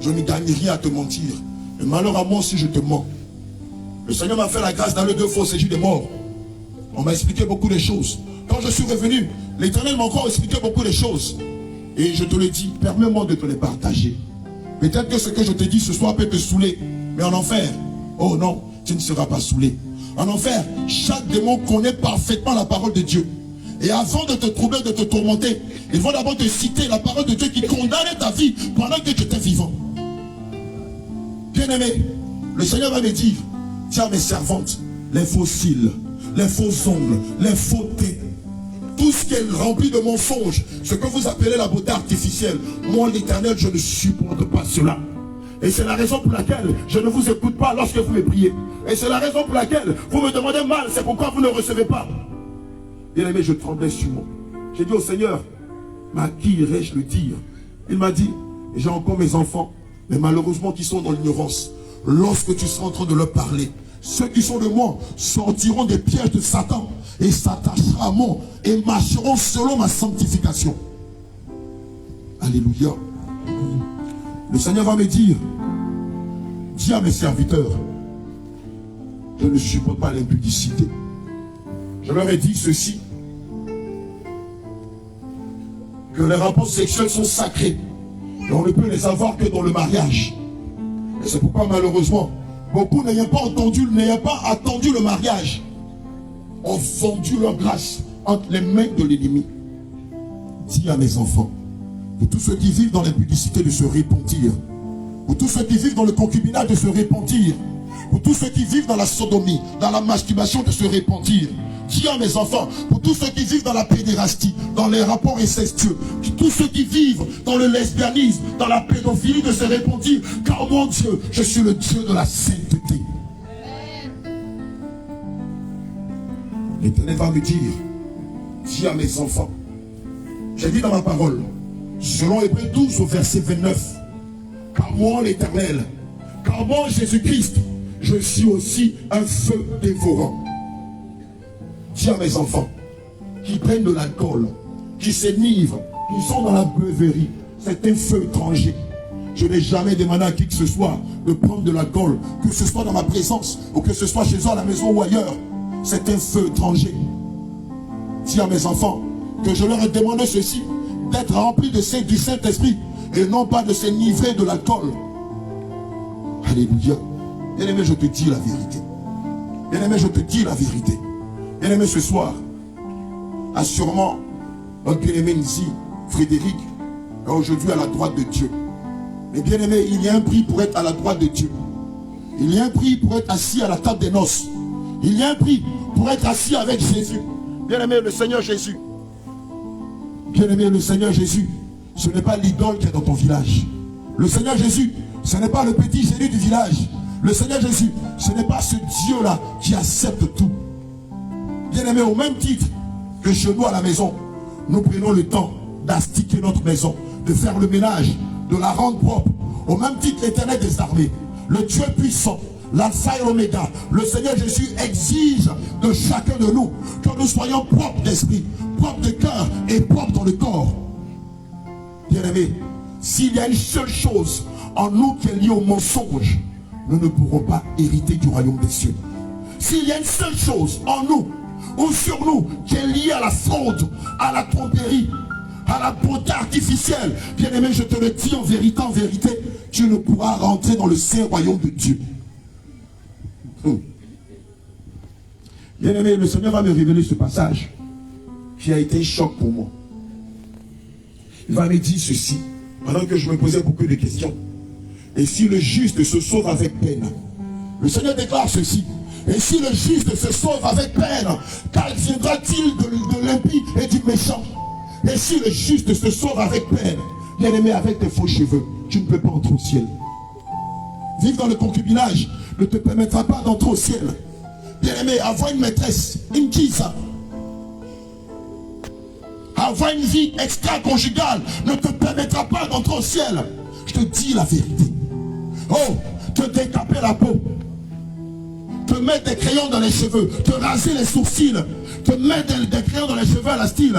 Je ne gagne rien à te mentir. Et malheur à moi si je te mens. Le Seigneur m'a fait la grâce d'aller 2 fois au séjour des morts. On m'a expliqué beaucoup de choses. Quand je suis revenu, l'Éternel m'a encore expliqué beaucoup de choses. Et je te le dis, permets-moi de te les partager. Peut-être que ce que je te dis ce soir peut te saouler. Mais en enfer, oh non, tu ne seras pas saoulé. En enfer, chaque démon connaît parfaitement la parole de Dieu. Et avant de te troubler, de te tourmenter, ils vont d'abord te citer la parole de Dieu qui condamnait ta vie pendant que tu étais vivant. Bien-aimé, le Seigneur va me dire, tiens mes servantes, les faux cils, les faux ongles, les faussetés, tout ce qui est rempli de mensonges, ce que vous appelez la beauté artificielle, moi l'Éternel, je ne supporte pas cela. Et c'est la raison pour laquelle je ne vous écoute pas lorsque vous me priez. Et c'est la raison pour laquelle vous me demandez mal, c'est pourquoi vous ne recevez pas. Bien-aimé, je tremblais sur moi. J'ai dit au Seigneur, mais à qui irais-je le dire? Il m'a dit, j'ai encore mes enfants, mais malheureusement qui sont dans l'ignorance. Lorsque tu seras en train de leur parler, ceux qui sont de moi sortiront des pièges de Satan et s'attacheront à moi et marcheront selon ma sanctification. Alléluia. Le Seigneur va me dire, dis à mes serviteurs, je ne supporte pas l'impudicité. Je leur ai dit ceci, que les rapports sexuels sont sacrés et on ne peut les avoir que dans le mariage. Et c'est pourquoi malheureusement, beaucoup n'ayant pas attendu le mariage, ont vendu leur grâce entre les mains de l'ennemi. Dis à mes enfants, pour tous ceux qui vivent dans l'impudicité de se repentir, pour tous ceux qui vivent dans le concubinage de se repentir, pour tous ceux qui vivent dans la sodomie, dans la masturbation de se repentir. Dis à mes enfants, pour tous ceux qui vivent dans la pédérastie, dans les rapports incestueux, tous ceux qui vivent dans le lesbianisme, dans la pédophilie de se repentir, car mon Dieu, je suis le Dieu de la sainteté. L'Éternel va me dire, dis à mes enfants, j'ai dit dans ma parole, selon Hébreux 12 au verset 29, car moi l'Éternel, car moi Jésus-Christ, je suis aussi un feu dévorant. Dis à mes enfants, qui prennent de l'alcool, qui s'enivrent, qui sont dans la beuverie, c'est un feu étranger. Je n'ai jamais demandé à qui que ce soit de prendre de l'alcool, que ce soit dans ma présence, ou que ce soit chez eux à la maison ou ailleurs. C'est un feu étranger. Dis à mes enfants que je leur ai demandé ceci, d'être remplis du Saint-Esprit, et non pas de s'enivrer de l'alcool. Alléluia. Bien-aimé, je te dis la vérité. Bien-aimé, je te dis la vérité. Bien-aimé, ce soir, assurément, notre bien-aimé ici, Frédéric, est aujourd'hui à la droite de Dieu. Mais bien-aimé, il y a un prix pour être à la droite de Dieu. Il y a un prix pour être assis à la table des noces. Il y a un prix pour être assis avec Jésus. Bien-aimé, le Seigneur Jésus. Bien-aimé, le Seigneur Jésus, ce n'est pas l'idole qui est dans ton village. Le Seigneur Jésus, ce n'est pas le petit Jésus du village. Le Seigneur Jésus, ce n'est pas ce Dieu-là qui accepte tout. Bien-aimé, au même titre que chez nous à la maison, nous prenons le temps d'astiquer notre maison, de faire le ménage, de la rendre propre. Au même titre, l'Éternel des armées, le Dieu puissant, l'Alpha et l'Oméga, le Seigneur Jésus exige de chacun de nous que nous soyons propres d'esprit, propres de cœur et propres dans le corps. Bien-aimé, s'il y a une seule chose en nous qui est liée au mensonge, nous ne pourrons pas hériter du royaume des cieux. S'il y a une seule chose en nous ou sur nous qui est liée à la fraude, à la tromperie, à la beauté artificielle, bien-aimé, je te le dis en vérité, tu ne pourras rentrer dans le saint royaume de Dieu. Bien-aimé, le Seigneur va me révéler ce passage qui a été un choc pour moi. Il va me dire ceci, pendant que je me posais beaucoup de questions. Et si le juste se sauve avec peine, le Seigneur déclare ceci, et si le juste se sauve avec peine, qu'adviendra-t-il de l'impie et du méchant? Et si le juste se sauve avec peine, bien-aimé, avec tes faux cheveux, tu ne peux pas entrer au ciel. vivre dans le concubinage ne te permettra pas d'entrer au ciel. Bien-aimé, avoir une maîtresse, une kisa, avoir une vie extra-conjugale ne te permettra pas d'entrer au ciel. Je te dis la vérité. Oh, te décaper la peau, te mettre des crayons dans les cheveux, te raser les sourcils, te mettre des crayons dans les cheveux à la style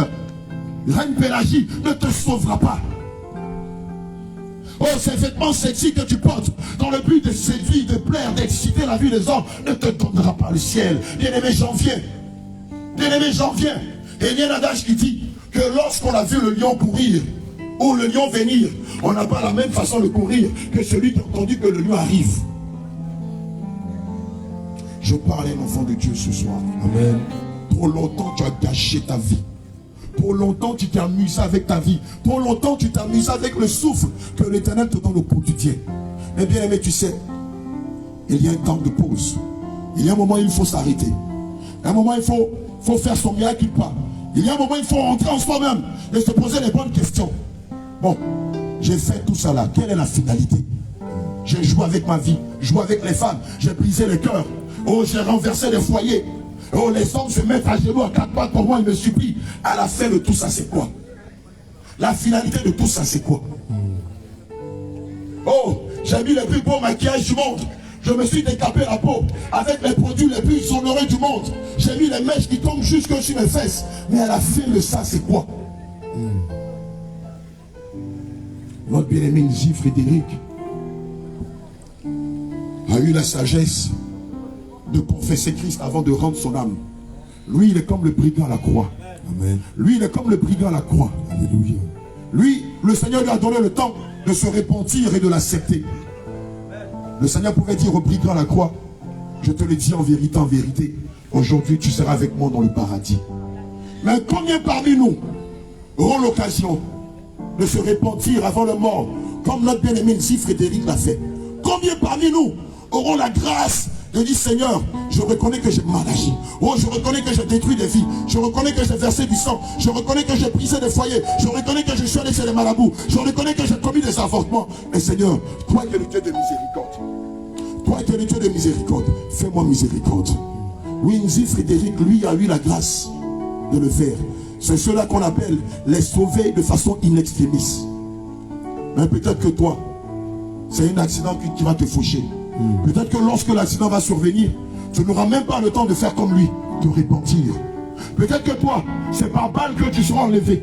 Reine Pélagie ne te sauvera pas. Oh, ces vêtements sexy que tu portes dans le but de séduire, de plaire, d'exciter la vie des hommes ne te donnera pas le ciel. Bien-aimé, j'en viens. Bien-aimé, j'en viens. Et il y a un adage qui dit que lorsqu'on a vu le lion courir ou le lion venir, on n'a pas la même façon de courir que celui qui a entendu que le lion arrive. Je parle à un enfant de Dieu ce soir. Amen. Trop longtemps tu as gâché ta vie. Trop longtemps tu t'es amusé avec ta vie. Trop longtemps tu t'es amusé avec le souffle que l'Éternel te donne au quotidien. Mais bien aimé, tu sais, il y a un temps de pause. Il y a un moment où il faut s'arrêter. Il y a un moment où il faut faire son miracle pas. Il y a un moment où il faut rentrer en soi-même et se poser les bonnes questions. Bon, j'ai fait tout ça là. Quelle est la finalité? J'ai joué avec ma vie, joué avec les femmes, j'ai brisé les cœurs. Oh, j'ai renversé les foyers. Oh, les hommes se mettent à genoux à quatre pattes pour moi, ils me supplient. À la fin de tout ça, c'est quoi? La finalité de tout ça, c'est quoi? Oh, j'ai mis le plus beau maquillage du monde. Je me suis décapé la peau avec les produits les plus honorés du monde. J'ai mis les mèches qui tombent jusque sur mes fesses. Mais à la fin de ça, c'est quoi? Notre bien-aimé Nzi Frédéric a eu la sagesse de confesser Christ avant de rendre son âme. Lui, il est comme le brigand à la croix. Amen. Lui, il est comme le brigand à la croix. Alléluia. Lui, le Seigneur lui a donné le temps de se repentir et de l'accepter. Le Seigneur pouvait dire au brigand à la croix, je te le dis en vérité, aujourd'hui tu seras avec moi dans le paradis. Mais combien parmi nous auront l'occasion de se repentir avant le mort, comme notre bien-aimé Nzi Frédéric l'a fait? Combien parmi nous auront la grâce de dire, Seigneur, je reconnais que j'ai mal agi. Oh, je reconnais que j'ai détruit des vies. Je reconnais que j'ai versé du sang. Je reconnais que j'ai brisé des foyers. Je reconnais que je suis allé chez les marabouts. Je reconnais que j'ai commis des avortements. Mais Seigneur, toi qui es le Dieu de miséricorde, toi qui es le Dieu de miséricorde, fais-moi miséricorde. Oui, Nzi Frédéric, lui, a eu la grâce de le faire. C'est cela qu'on appelle les sauver de façon in extremis. Mais peut-être que toi, c'est un accident qui va te faucher. Peut-être que lorsque l'accident va survenir, tu n'auras même pas le temps de faire comme lui, de repentir. Peut-être que toi, c'est par balle que tu seras enlevé.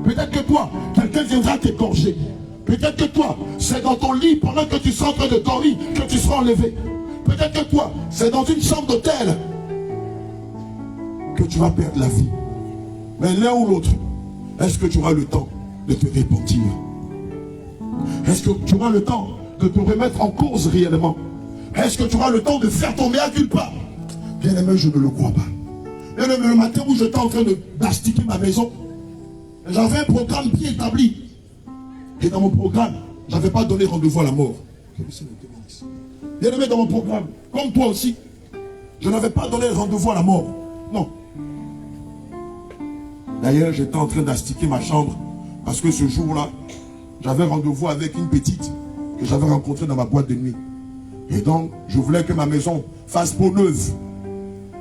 Peut-être que toi, quelqu'un viendra t'égorger. Peut-être que toi, c'est dans ton lit pendant que tu seras en train de dormir que tu seras enlevé. Peut-être que toi, c'est dans une chambre d'hôtel que tu vas perdre la vie. Mais l'un ou l'autre, est-ce que tu auras le temps de te repentir? Est-ce que tu auras le temps de te remettre en cause réellement? Est-ce que tu auras le temps de faire ton mea culpa? Bien aimé, je ne le crois pas. Bien aimé, le matin où j'étais en train d'astiquer ma maison, j'avais un programme bien établi. Et dans mon programme, je n'avais pas donné rendez-vous à la mort. Bien aimé, dans mon programme, comme toi aussi, je n'avais pas donné rendez-vous à la mort. Non. D'ailleurs, j'étais en train d'astiquer ma chambre parce que ce jour-là, j'avais rendez-vous avec une petite que j'avais rencontrée dans ma boîte de nuit. Et donc, je voulais que ma maison fasse peau neuve.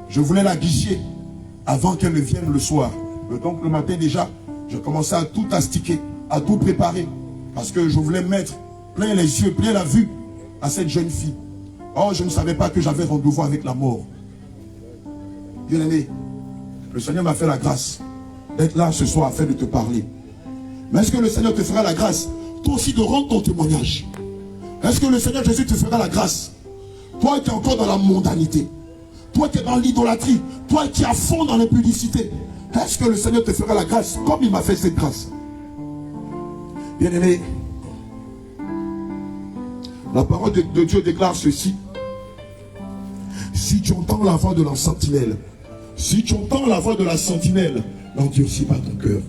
Je voulais la guicher avant qu'elle ne vienne le soir. Et donc, le matin déjà, je commençais à tout astiquer, à tout préparer. Parce que je voulais mettre plein les yeux, plein la vue à cette jeune fille. Oh, je ne savais pas que j'avais rendez-vous avec la mort. Bien aimé, le Seigneur m'a fait la grâce d'être là ce soir afin de te parler. Mais est-ce que le Seigneur te fera la grâce, toi aussi, de rendre ton témoignage? Est-ce que le Seigneur Jésus te fera la grâce, toi qui es encore dans la mondanité, toi qui es dans l'idolâtrie, toi qui es à fond dans l'impudicité? Est-ce que le Seigneur te fera la grâce comme il m'a fait cette grâce? Bien aimé, la parole de Dieu déclare ceci: si tu entends la voix de la sentinelle, si tu entends la voix de la sentinelle, n'endurcis pas ton cœur.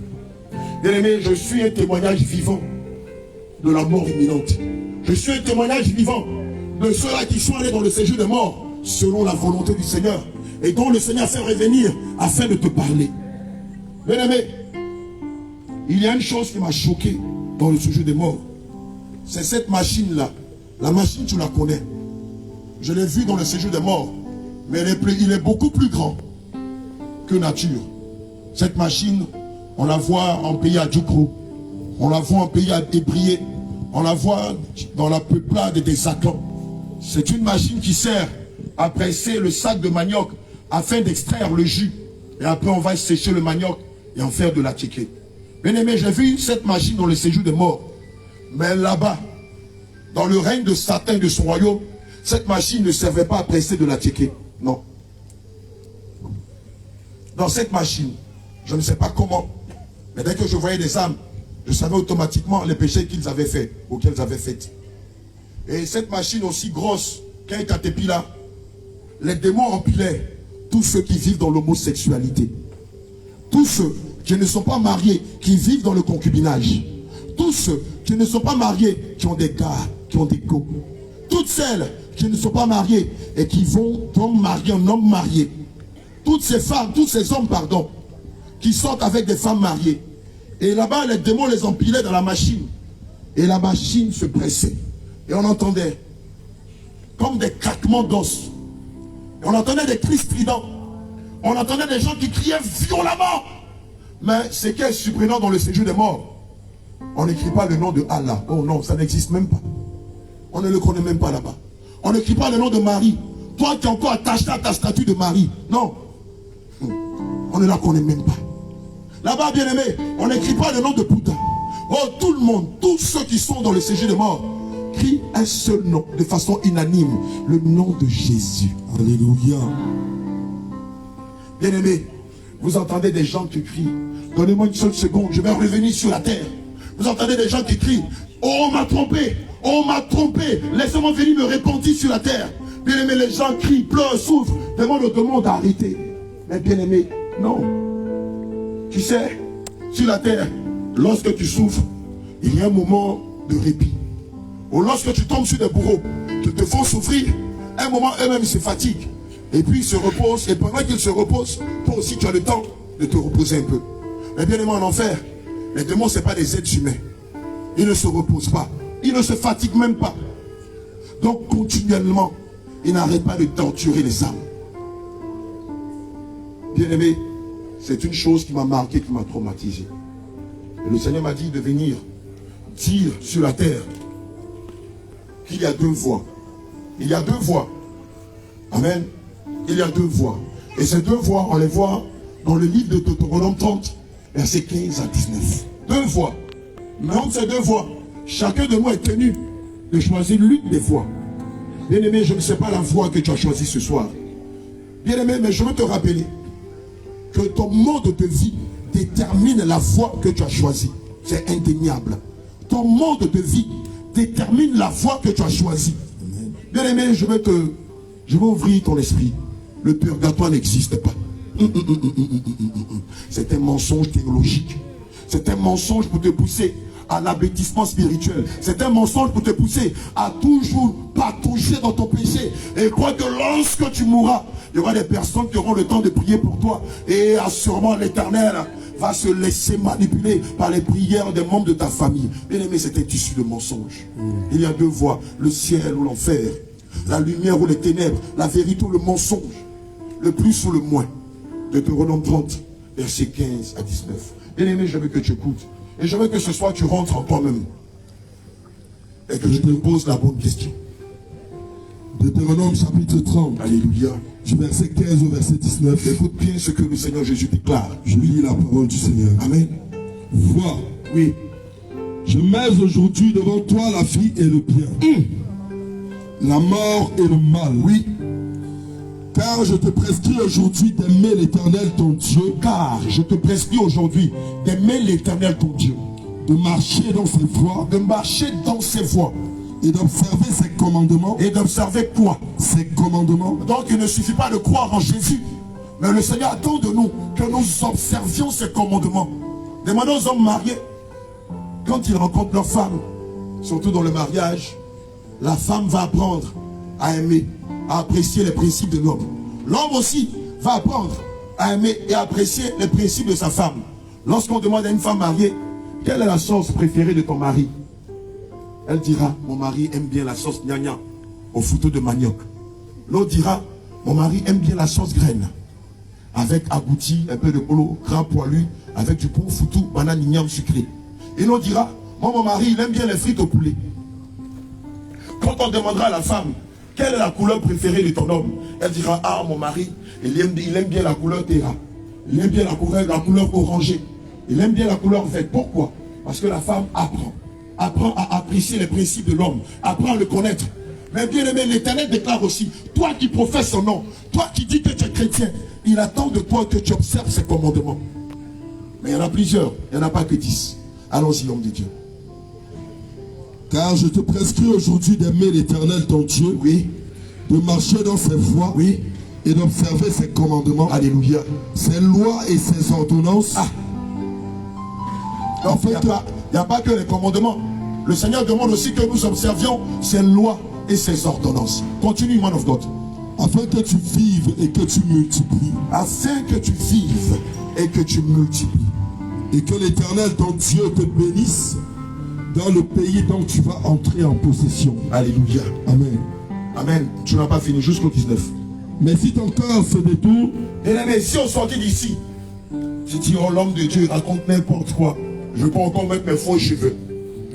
Bien aimé, je suis un témoignage vivant de la mort imminente. Je suis un témoignage vivant de ceux-là qui sont allés dans le séjour des morts selon la volonté du Seigneur et dont le Seigneur fait revenir afin de te parler. Bien aimé, il y a une chose qui m'a choqué dans le séjour des morts. C'est cette machine-là La machine, tu la connais. Je l'ai vu dans le séjour des morts. Mais il est beaucoup plus grand que nature. Cette machine, on la voit en pays à Djoukro. On la voit en pays à Débrié. On la voit dans la peuplade des Akans. C'est une machine qui sert à presser le sac de manioc afin d'extraire le jus. Et après, on va sécher le manioc et en faire de la tchéké. Bien aimé, j'ai vu cette machine dans le séjour des morts. Mais là-bas, dans le règne de Satan et de son royaume, cette machine ne servait pas à presser de la tchéké. Non. Dans cette machine, je ne sais pas comment, mais dès que je voyais des âmes, je savais automatiquement les péchés qu'ils avaient faits ou qu'elles avaient faits. Et cette machine aussi grosse qu'un caterpillar, les démons empilaient tous ceux qui vivent dans l'homosexualité. Tous ceux qui ne sont pas mariés, qui vivent dans le concubinage. Tous ceux qui ne sont pas mariés, qui ont des gars, qui ont des go. Toutes celles qui ne sont pas mariées et qui vont marier un homme marié. Toutes ces femmes, tous ces hommes, pardon, qui sortent avec des femmes mariées. Et là-bas, les démons les empilaient dans la machine. Et la machine se pressait. Et on entendait comme des craquements d'os. Et on entendait des cris stridents. On entendait des gens qui criaient violemment. Mais ce qui est surprenant dans le séjour des morts, on n'écrit pas le nom de Allah. Oh non, ça n'existe même pas. On ne le connaît même pas là-bas. On n'écrit pas le nom de Marie. Toi qui es encore attaché à ta statue de Marie. Non. On ne la connaît même pas. Là-bas, bien aimé, on n'écrit pas le nom de Bouddha. Oh, tout le monde, tous ceux qui sont dans le séjour des morts, crient un seul nom, de façon unanime. Le nom de Jésus. Alléluia. Bien aimé, vous entendez des gens qui crient. Donnez-moi une seule seconde, je vais revenir sur la terre. Vous entendez des gens qui crient. Oh, on m'a trompé. Oh, on m'a trompé. Laissez-moi venir me repentir sur la terre. Bien aimé, les gens crient, pleurent, souffrent. Demandent au monde d'arrêter. Mais bien aimé, non. Tu sais, sur la terre, lorsque tu souffres, il y a un moment de répit. Ou lorsque tu tombes sur des bourreaux qui te font souffrir, un moment eux-mêmes se fatiguent. Et puis ils se reposent. Et pendant qu'ils se reposent, toi aussi tu as le temps de te reposer un peu. Mais bien aimé, en enfer, les démons, ce n'est pas des êtres humains. Ils ne se reposent pas. Ils ne se fatiguent même pas. Donc continuellement, ils n'arrêtent pas de torturer les âmes. Bien aimé, c'est une chose qui m'a marqué, qui m'a traumatisé. Et le Seigneur m'a dit de venir dire sur la terre qu'il y a deux voies. Il y a deux voies. Amen. Il y a deux voies. Et ces deux voies, on les voit dans le livre de Deutéronome 30, versets 15 à 19. Deux voies. Mais entre ces deux voies, chacun de nous est tenu de choisir l'une des voies. Bien aimé, je ne sais pas la voie que tu as choisie ce soir. Bien aimé, mais je veux te rappeler que ton mode de vie détermine la voie que tu as choisie. C'est indéniable. Ton mode de vie détermine la voie que tu as choisie. Bien aimé, je vais ouvrir ton esprit. Le purgatoire n'existe pas. C'est un mensonge théologique. C'est un mensonge pour te pousser à l'abêtissement spirituel. C'est un mensonge pour te pousser à toujours patauger dans ton péché. Et crois que lorsque tu mourras, il y aura des personnes qui auront le temps de prier pour toi. Et assurément l'Éternel va se laisser manipuler par les prières des membres de ta famille. Bien aimé, c'est un tissu de mensonges. Il y a deux voies, le ciel ou l'enfer, la lumière ou les ténèbres, la vérité ou le mensonge, le plus ou le moins. Deutéronome 30, versets 15 à 19. Bien aimé, je veux que tu écoutes. Et je veux que ce soir tu rentres en toi-même. Et que je te pose la bonne question. Deutéronome chapitre 30. Alléluia. Du verset 15 au verset 19. Écoute bien ce que le Seigneur Jésus déclare. Je lis la parole du Seigneur. Amen. Vois, Oui. je mets aujourd'hui devant toi la vie et le bien, la mort et le mal. Oui. Car je te prescris aujourd'hui d'aimer l'Éternel ton Dieu, Car je te prescris aujourd'hui d'aimer l'Éternel ton Dieu, de marcher dans ses voies de marcher dans ses voies et d'observer ses commandements. et d'observer quoi? Ses commandements. Donc il ne suffit pas de croire en Jésus, mais le Seigneur attend de nous que nous observions ses commandements. Demandons aux hommes mariés, quand ils rencontrent leur femme, surtout dans le mariage, la femme va apprendre à aimer, à apprécier les principes de l'homme. L'homme aussi va apprendre à aimer et à apprécier les principes de sa femme. Lorsqu'on demande à une femme mariée, quelle est la sauce préférée de ton mari? Elle dira, mon mari aime bien la sauce gnagna au foutu de manioc. L'autre dira, mon mari aime bien la sauce graine avec agouti, un peu de polo, gras poilu, avec du bon foutu, banane igname sucré. Et l'autre dira, moi mon mari il aime bien les frites au poulet. Quand on demandera à la femme, quelle est la couleur préférée de ton homme, elle dira, ah mon mari, il aime bien la couleur terra. Il aime bien la couleur orangée. Il aime bien la couleur verte. Pourquoi? Parce que la femme apprend à apprécier les principes de l'homme, apprend à le connaître. Mais bien aimé, l'Éternel déclare aussi, toi qui professes son nom, toi qui dis que tu es chrétien, il attend de toi que tu observes ses commandements. Mais il y en a plusieurs, il n'y en a pas que 10. Allons-y, homme de Dieu. Car je te prescris aujourd'hui d'aimer l'Éternel ton Dieu, oui, de marcher dans ses voies, oui, et d'observer ses commandements, alléluia, ses lois et ses ordonnances. Ah. Donc, il n'y a pas que les commandements. Le Seigneur demande aussi que nous observions ses lois et ses ordonnances. Continue, man of God. Afin que tu vives et que tu multiplies. Afin que tu vives et que tu multiplies. Et que l'Éternel, ton Dieu, te bénisse dans le pays dont tu vas entrer en possession. Alléluia. Amen. Amen. Tu n'as pas fini jusqu'au 19. Mais si ton cœur se détourne, mais si on sortit d'ici, tu dis, oh l'homme de Dieu, il raconte n'importe quoi. Je peux encore mettre mes faux cheveux.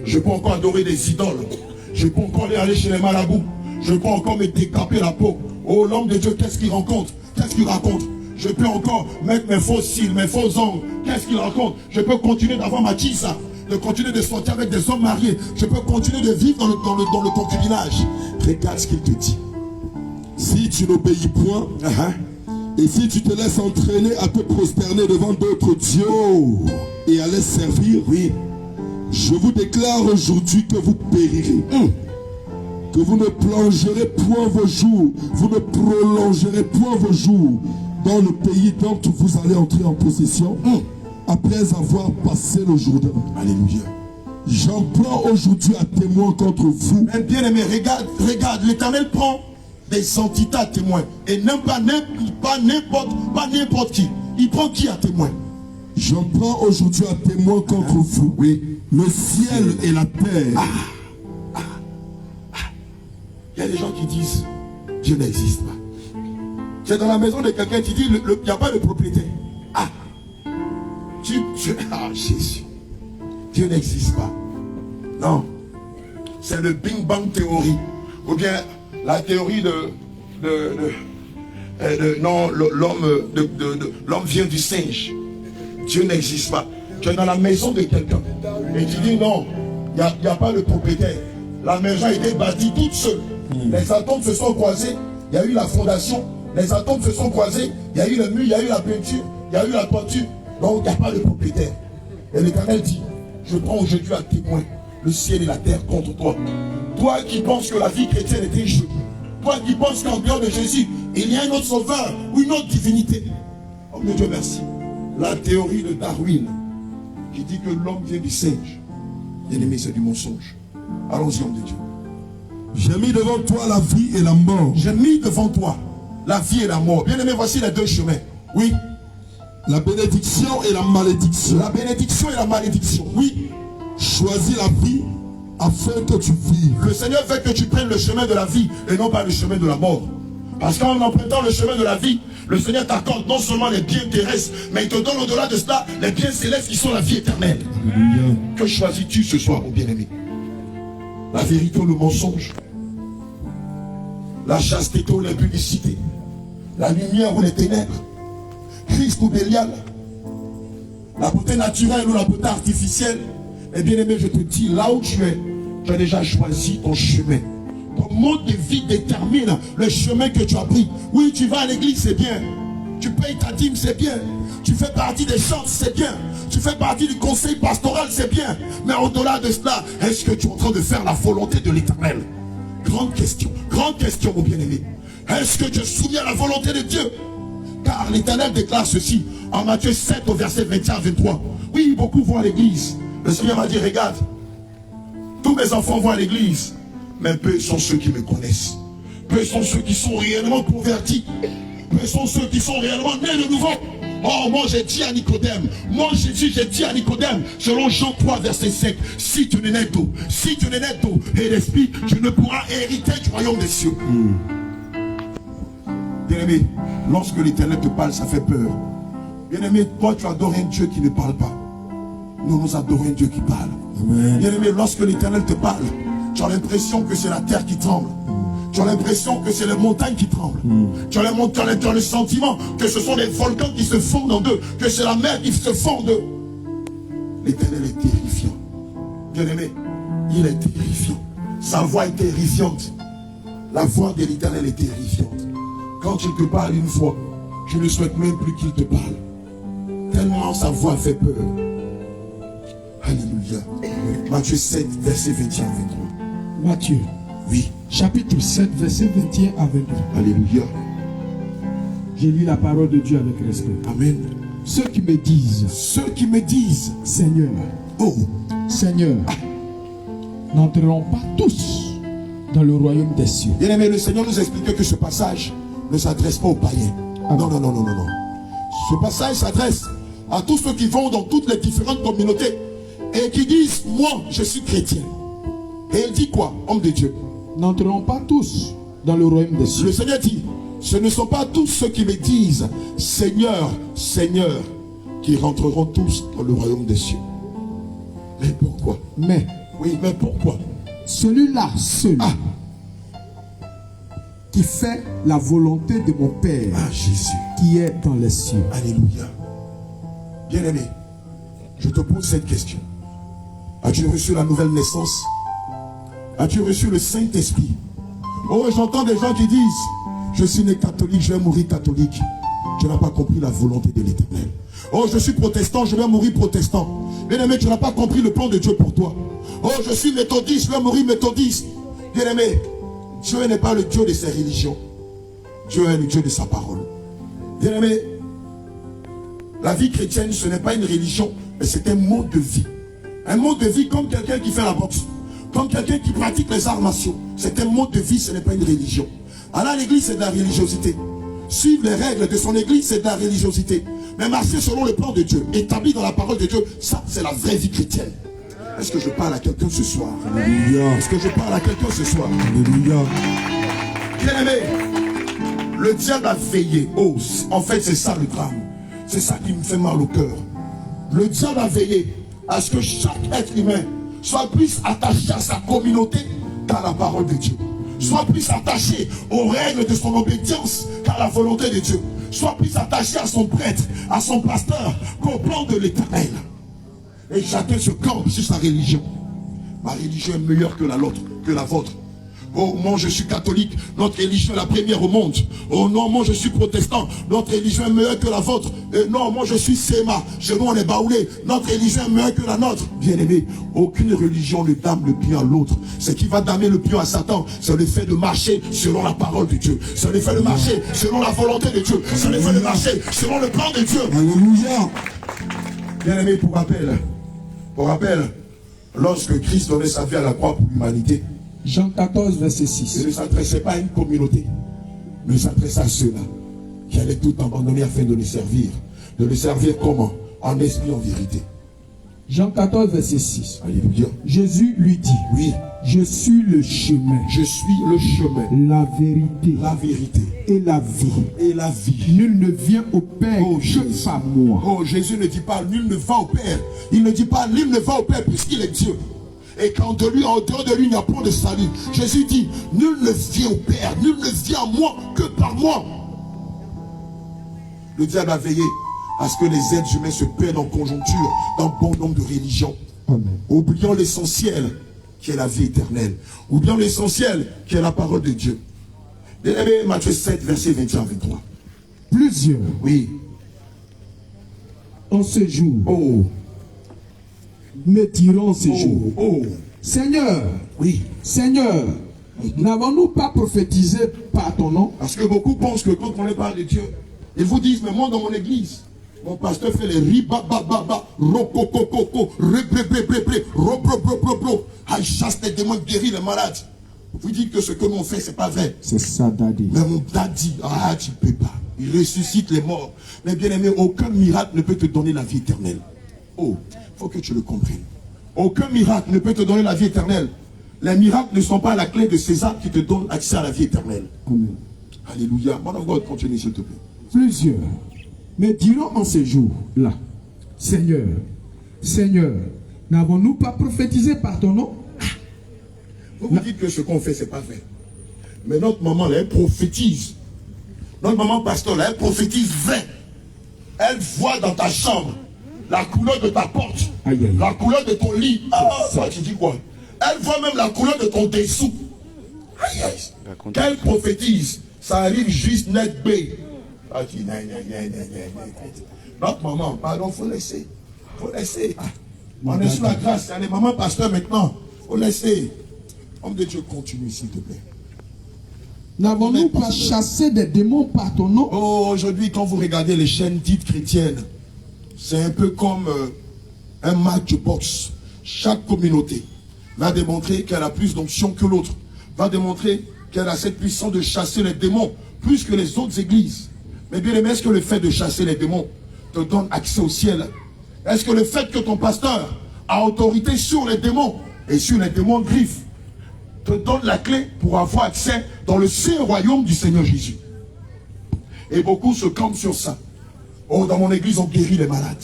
Je peux encore adorer des idoles. Je peux encore aller chez les marabouts. Je peux encore me décaper la peau. Oh l'homme de Dieu, qu'est-ce qu'il raconte? Qu'est-ce qu'il raconte? Je peux encore mettre mes faux cils, mes faux ongles. Qu'est-ce qu'il raconte? Je peux continuer d'avoir ma tissa, de continuer de sortir avec des hommes mariés. Je peux continuer de vivre dans le concubinage. Regarde ce qu'il te dit. Si tu n'obéis point, et si tu te laisses entraîner à te prosterner devant d'autres dieux et à les servir, oui, je vous déclare aujourd'hui que vous périrez. Que vous ne plongerez point vos jours, vous ne prolongerez point vos jours dans le pays dont vous allez entrer en possession après avoir passé le Jourdain. Alléluia. J'en prends aujourd'hui à témoin contre vous. Mais bien aimé, regarde, l'Éternel prend des entités à témoin. Et non pas n'importe qui. Il prend qui à témoin? J'en prends aujourd'hui à témoin contre vous. Oui. Le ciel et la terre. Il y a des gens qui disent Dieu n'existe pas. Tu es dans la maison de quelqu'un, tu dis il n'y a pas de propriétaire. Jésus. Dieu n'existe pas. Non. C'est le Big Bang théorie. Ou bien la théorie l'homme vient du singe. Dieu n'existe pas. Tu es dans la maison de quelqu'un et tu dis non, il n'y a pas de propriétaire. La maison a été bâtie toute seule. Les atomes se sont croisés, il y a eu la fondation. Les atomes se sont croisés, il y a eu le mur, il y a eu la peinture, il y a eu la toiture. Donc il n'y a pas de propriétaire. Et l'Éternel dit, je prends aujourd'hui à témoin le ciel et la terre contre toi. Toi qui penses que la vie chrétienne est un jeu. Toi qui penses qu'en dehors de Jésus, il y a un autre sauveur ou une autre divinité. Oh mon Dieu merci. La théorie de Darwin qui dit que l'homme vient du singe. Bien aimé, c'est du mensonge. Allons-y, homme de Dieu. J'ai mis devant toi la vie et la mort. J'ai mis devant toi la vie et la mort. Bien aimé, voici les deux chemins. Oui. La bénédiction et la malédiction. La bénédiction et la malédiction. Oui. Choisis la vie afin que tu vives. Le Seigneur veut que tu prennes le chemin de la vie et non pas le chemin de la mort. Parce qu'en empruntant le chemin de la vie, le Seigneur t'accorde non seulement les biens terrestres, mais il te donne au-delà de cela les biens célestes qui sont la vie éternelle. Alléluia. Que choisis-tu ce soir, mon bien-aimé? La vérité ou le mensonge? La chasteté ou l'impudicité? La lumière ou les ténèbres? Christ ou Bélial? La beauté naturelle ou la beauté artificielle? Eh bien aimé, je te dis, là où tu as déjà choisi ton chemin. Ton mode de vie détermine le chemin que tu as pris. Oui, tu vas à l'église, c'est bien. Tu payes ta dîme, c'est bien. Tu fais partie des chants, c'est bien. Tu fais partie du conseil pastoral, c'est bien. Mais au-delà de cela, est-ce que tu es en train de faire la volonté de l'Éternel? Grande question, mon bien-aimé. Est-ce que tu es soumis à la volonté de Dieu? Car l'Éternel déclare ceci en Matthieu 7 au verset 21 à 23. Oui, beaucoup vont à l'église. Le Seigneur m'a dit, regarde, tous mes enfants vont à l'église, mais peu sont ceux qui me connaissent. Peu sont ceux qui sont réellement convertis. Peu sont ceux qui sont réellement nés de nouveau. Oh, moi j'ai dit à Nicodème, moi Jésus, j'ai dit à Nicodème, selon Jean 3, verset 5, si tu n'es né d'eau, si tu n'es né d'eau et d'esprit, tu ne pourras hériter du royaume des cieux. Bien-aimé, lorsque l'Éternel te parle, ça fait peur. Bien-aimé, toi tu adores un Dieu qui ne parle pas. Nous adorons un Dieu qui parle. Bien-aimé, lorsque l'Éternel te parle, tu as l'impression que c'est la terre qui tremble. Tu as l'impression que c'est les montagnes qui tremblent. Tu as le sentiment que ce sont les volcans qui se fondent en deux, que c'est la mer qui se fond en deux. L'Éternel est terrifiant. Bien-aimé, il est terrifiant. Sa voix est terrifiante. La voix de l'Éternel est terrifiante. Quand il te parle une fois, je ne souhaite même plus qu'il te parle. Tellement sa voix fait peur. Alléluia. Matthieu 7, verset 21 à 23. Matthieu, Oui. chapitre 7, verset 21 à 22. Alléluia. Je lis la parole de Dieu avec respect. Amen. Ceux qui me disent, Ceux qui me disent, Seigneur, oh, Seigneur, n'entreront pas tous dans le royaume des cieux. bien-aimé, le Seigneur nous expliquait que ce passage ne s'adresse pas aux païens. Non, non, non, non, non, non. Ce passage s'adresse à tous ceux qui vont dans toutes les différentes communautés et qui disent, moi, je suis chrétien. Et il dit quoi, homme de Dieu? N'entreront pas tous dans le royaume des cieux. Le Seigneur dit, ce ne sont pas tous ceux qui me disent, Seigneur, Seigneur, qui rentreront tous dans le royaume des cieux. Mais pourquoi? Mais Oui, mais pourquoi? celui-là seul qui fait la volonté de mon Père Ah, Jésus. qui est dans les cieux. Alléluia. Bien-aimé, je te pose cette question. As-tu reçu la nouvelle naissance? As-tu reçu le Saint-Esprit? Oh, j'entends des gens qui disent, je suis né catholique, je vais mourir catholique. Tu n'as pas compris la volonté de l'Éternel. Oh, je suis protestant, je vais mourir protestant. Bien-aimé, tu n'as pas compris le plan de Dieu pour toi. Oh, je suis méthodiste, je vais mourir méthodiste. Bien-aimé, Dieu n'est pas le Dieu de ses religions. Dieu est le Dieu de sa parole. Bien-aimé, la vie chrétienne, ce n'est pas une religion, mais c'est un mode de vie. Un mode de vie comme quelqu'un qui fait la boxe, comme quelqu'un qui pratique les arts martiaux. C'est un mode de vie, ce n'est pas une religion. Aller à l'église, c'est de la religiosité. Suivre les règles de son église, c'est de la religiosité. Mais marcher selon le plan de Dieu, établi dans la parole de Dieu, ça, c'est la vraie vie chrétienne. Est-ce que je parle à quelqu'un ce soir? Alléluia. Est-ce que je parle à quelqu'un ce soir? Alléluia. Bien-aimé, le diable a veillé. Oh, en fait, c'est ça le drame. C'est ça qui me fait mal au cœur. Le diable a veillé à ce que chaque être humain soit plus attaché à sa communauté qu'à la parole de Dieu. Soit plus attaché aux règles de son obédience qu'à la volonté de Dieu. Soit plus attaché à son prêtre, à son pasteur, qu'au plan de l'Éternel. Et chacun se campe sur sa religion. Ma religion est meilleure que la vôtre. Oh, moi je suis catholique, notre religion est la première au monde. Oh non, moi je suis protestant, notre religion est meilleure que la vôtre. Et non, moi je suis Séma, chez nous on est baoulé, notre religion est meilleure que la nôtre. Bien aimé, aucune religion ne dame le pion à l'autre. Ce qui va damer le pion à Satan, c'est le fait de marcher selon la parole de Dieu. C'est le fait de marcher selon la volonté de Dieu. C'est le fait de marcher selon le plan de Dieu. Alléluia. Bien aimé, pour rappel, lorsque Christ donnait sa vie à la croix pour l'humanité, Jean 14, verset il 6. ne s'adressait pas à une communauté, mais il s'adressait à ceux-là qui allaient tout abandonner afin de le servir. De le servir comment? En esprit, en vérité. Jean 14, verset 6. Alléluia. Jésus lui dit, Oui, je suis le chemin, je suis le chemin, la vérité la vérité et la vie. et la vie. Nul ne vient au Père Oh, que Jésus. par moi. Oh, Jésus ne dit pas nul ne va au Père. Il ne dit pas nul ne va au Père puisqu'il est Dieu. Et qu'en dehors de lui, il n'y a point de salut. Jésus dit, nul ne vient au Père, nul ne vient à moi que par moi. Le diable a veillé à ce que les êtres humains se perdent en conjoncture dans bon nombre de religions. Amen. Oublions l'essentiel qui est la vie éternelle. Oublions l'essentiel qui est la parole de Dieu. Bien-aimé, Matthieu 7, verset 21 à 23. Plusieurs Oui. en ce jour Oh, me diront ce jour, oh, oh. Seigneur, Oui. Seigneur, n'avons-nous pas prophétisé par ton nom? Parce que beaucoup pensent que quand on parle de Dieu, ils vous disent, mais moi dans mon église, mon pasteur fait les ribabababa, rokokokoko, rebrébrébré, robrobrobrobro. Ah, il chasse les démons, guérit les malades. Vous dites que ce que nous on fait, c'est pas vrai. C'est ça, Daddy. Mais mon daddy, tu ne peux pas. Il ressuscite les morts. Mais bien aimé, aucun miracle ne peut te donner la vie éternelle. Oh, il faut que tu le comprennes. Aucun miracle ne peut te donner la vie éternelle. Les miracles ne sont pas la clé de César qui te donne accès à la vie éternelle. Amen. Alléluia. Mon enfant, continue s'il te plaît. Plusieurs me diront en ces jours-là, Seigneur, Seigneur, n'avons-nous pas prophétisé par ton nom? Vous vous dites que ce qu'on fait, c'est pas vrai. Mais notre maman, là, elle prophétise. Notre maman pasteur, là, elle prophétise vrai. Elle voit dans ta chambre la couleur de ta porte, Aïe, aïe. la couleur de ton lit. Toi, tu dis quoi? Elle voit même la couleur de ton dessous. Aïe, aïe. Quand elle prophétise, ça arrive juste net B. Notre maman, pardon, faut laisser. Faut laisser. On est sous la grâce. Il y a les mamans pasteurs maintenant. Faut laisser. Homme de Dieu, continue, s'il te plaît. N'avons-nous pas chassé des démons par ton nom? Oh, aujourd'hui, quand vous regardez les chaînes dites chrétiennes, c'est un peu comme un match de boxe. Chaque communauté va démontrer qu'elle a plus d'onction que l'autre. Va démontrer qu'elle a cette puissance de chasser les démons plus que les autres églises. Mais bien aimé, est-ce que le fait de chasser les démons te donne accès au ciel? Est-ce que le fait que ton pasteur a autorité sur les démons et sur les démons griffes te donne la clé pour avoir accès dans le saint royaume du Seigneur Jésus? Et beaucoup se campent sur ça. Oh, dans mon église, on guérit les malades.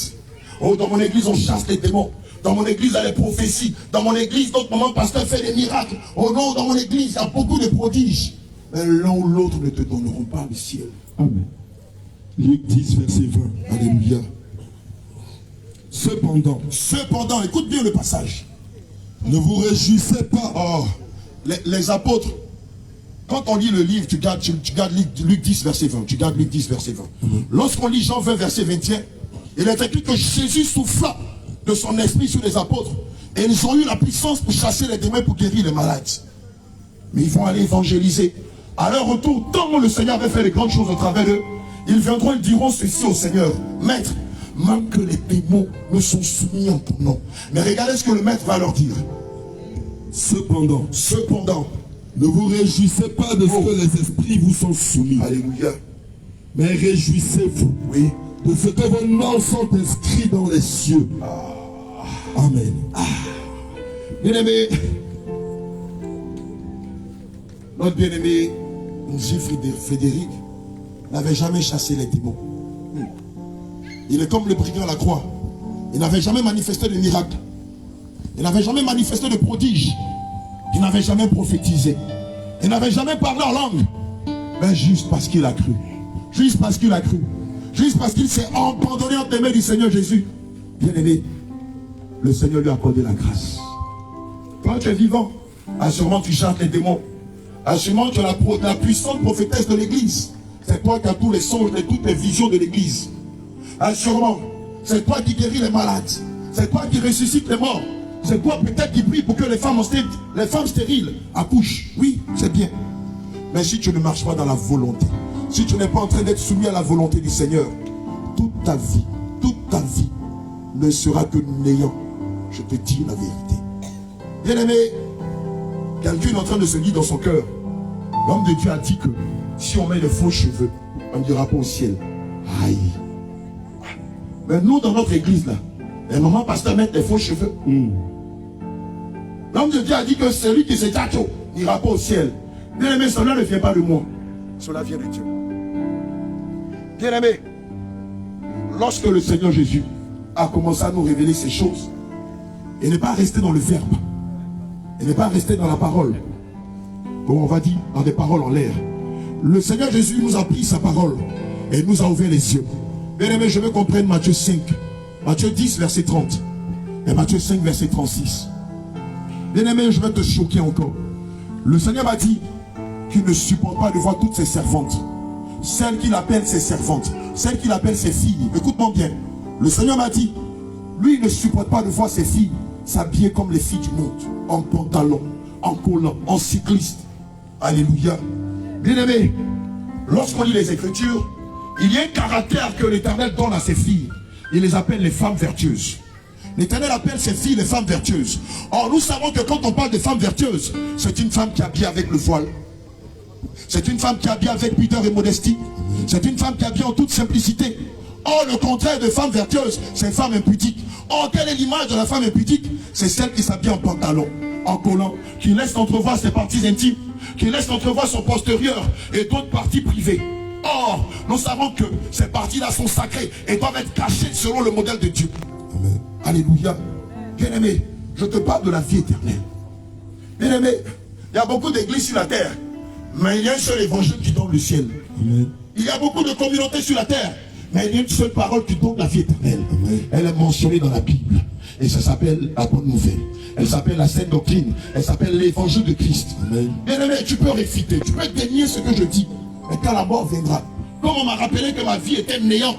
Oh, dans mon église, on chasse les démons. Dans mon église, il y a les prophéties. Dans mon église, notre maman pasteur fait des miracles. Oh non, dans mon église, il y a beaucoup de prodiges. Mais l'un ou l'autre ne te donneront pas le ciel. Amen. Luc 10, verset 20. Alléluia. Cependant, Écoute bien le passage. ne vous réjouissez pas. Oh, les apôtres, quand on lit le livre, tu gardes Luc 10, verset 20. Tu gardes Luc 10, verset 20. Lorsqu'on lit Jean 20, verset 21, il est écrit que Jésus souffla de son esprit sur les apôtres. Et ils ont eu la puissance pour chasser les démons, pour guérir les malades. Mais ils vont aller évangéliser. À leur retour, tant le Seigneur avait fait de grandes choses au travers d'eux, ils viendront et diront ceci au Seigneur: Maître, même que les démons me sont soumis en ton nom. Mais regardez ce que le Maître va leur dire. Cependant, ne ne vous réjouissez pas de ce que les esprits vous sont soumis. Alléluia. Mais réjouissez-vous Oui. de ce que vos noms sont inscrits dans les cieux. Amen. Bien-aimé, notre bien-aimé Nzi Frédéric n'avait jamais chassé les démons. Il est comme le brigand à la croix. Il n'avait jamais manifesté de miracle. Il n'avait jamais manifesté de prodige. Il n'avait jamais prophétisé. Il n'avait jamais parlé en langue. Mais juste parce qu'il a cru. Juste parce qu'il a cru. Juste parce qu'il s'est abandonné entre les mains du Seigneur Jésus. Bien-aimé, le Seigneur lui a accordé la grâce. Quand tu es vivant, assurément tu chasses les démons. Assurément tu es la puissante prophétesse de l'église. C'est toi qui as tous les songes et toutes les visions de l'église. Assurément, c'est toi qui guéris les malades. C'est toi qui ressuscites les morts. C'est toi peut-être qui prie pour que les femmes stériles accouchent. Oui, c'est bien. Mais si tu ne marches pas dans la volonté, si tu n'es pas en train d'être soumis à la volonté du Seigneur, toute ta vie ne sera que néant. Je te dis la vérité. Bien-aimé, quelqu'un est en train de se dire dans son cœur, l'homme de Dieu a dit que si on met de faux cheveux, on n'ira pas au ciel. Aïe. Mais nous, dans notre église, là, les mamans pasteurs mettent des faux cheveux. L'homme de Dieu a dit que celui qui se tâche n'ira pas au ciel. Bien-aimé, cela ne vient pas de moi. Cela vient de Dieu. Bien-aimé, lorsque le Seigneur Jésus a commencé à nous révéler ces choses, il n'est pas resté dans le verbe. Il n'est pas resté dans la parole. Bon, on va dire dans des paroles en l'air. Le Seigneur Jésus nous a pris sa parole et nous a ouvert les yeux. Bien-aimé, je veux qu'on prenne Matthieu 5. Matthieu 10, verset 30. Et Matthieu 5, verset 36. Bien-aimé, je vais te choquer encore. Le Seigneur m'a dit qu'il ne supporte pas de voir toutes ses servantes. Celles qu'il appelle ses servantes. Celles qu'il appelle ses filles. Écoute-moi bien. Le Seigneur m'a dit, lui, il ne supporte pas de voir ses filles s'habiller comme les filles du monde. En pantalon, en collant, en cycliste. Alléluia. Bien-aimé, lorsqu'on lit les Écritures, il y a un caractère que l'Éternel donne à ses filles. Il les appelle les femmes vertueuses. L'Éternel appelle ses filles les femmes vertueuses. Or, nous savons que quand on parle de femmes vertueuses, c'est une femme qui habille avec le voile. C'est une femme qui habille avec pudeur et modestie. C'est une femme qui habille en toute simplicité. Or, le contraire de femme vertueuse, c'est une femme impudique. Or, quelle est l'image de la femme impudique? C'est celle qui s'habille en pantalon, en collant, qui laisse entrevoir ses parties intimes, qui laisse entrevoir son postérieur et d'autres parties privées. Or, nous savons que ces parties-là sont sacrées et doivent être cachées selon le modèle de Dieu. Amen. Alléluia. Bien-aimé, je te parle de la vie éternelle. Bien-aimé, il y a beaucoup d'églises sur la terre, mais il y a un seul évangile qui donne le ciel. Amen. Il y a beaucoup de communautés sur la terre, mais il y a une seule parole qui donne la vie éternelle. Amen. Elle est mentionnée dans la Bible. Et ça s'appelle la bonne nouvelle. Elle s'appelle la sainte doctrine. Elle s'appelle l'évangile de Christ. Amen. Bien-aimé, tu peux réfuter, tu peux dénier ce que je dis. Mais quand la mort viendra, comme on m'a rappelé que ma vie était néant,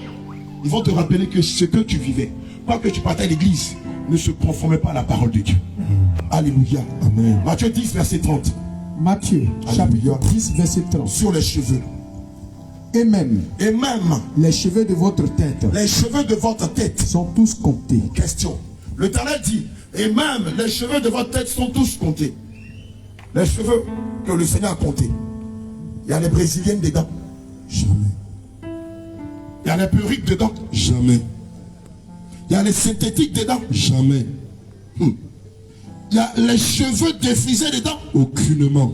ils vont te rappeler que ce que tu vivais, pas que tu partais à l'église, ne se conformait pas à la parole de Dieu. Alléluia. Amen. Matthieu 10, verset 30. Matthieu, chapitre 10, verset 30. Sur les cheveux. Et même les cheveux de votre tête. Les cheveux de votre tête sont tous comptés. Question. L'Éternel dit, et même les cheveux de votre tête sont tous comptés. Les cheveux que le Seigneur a comptés. Il y a les brésiliennes dedans. Jamais. Il y a les perruques dedans. Jamais. Il y a les synthétiques dedans. Jamais. Il y a les cheveux défrisés dedans. Aucunement.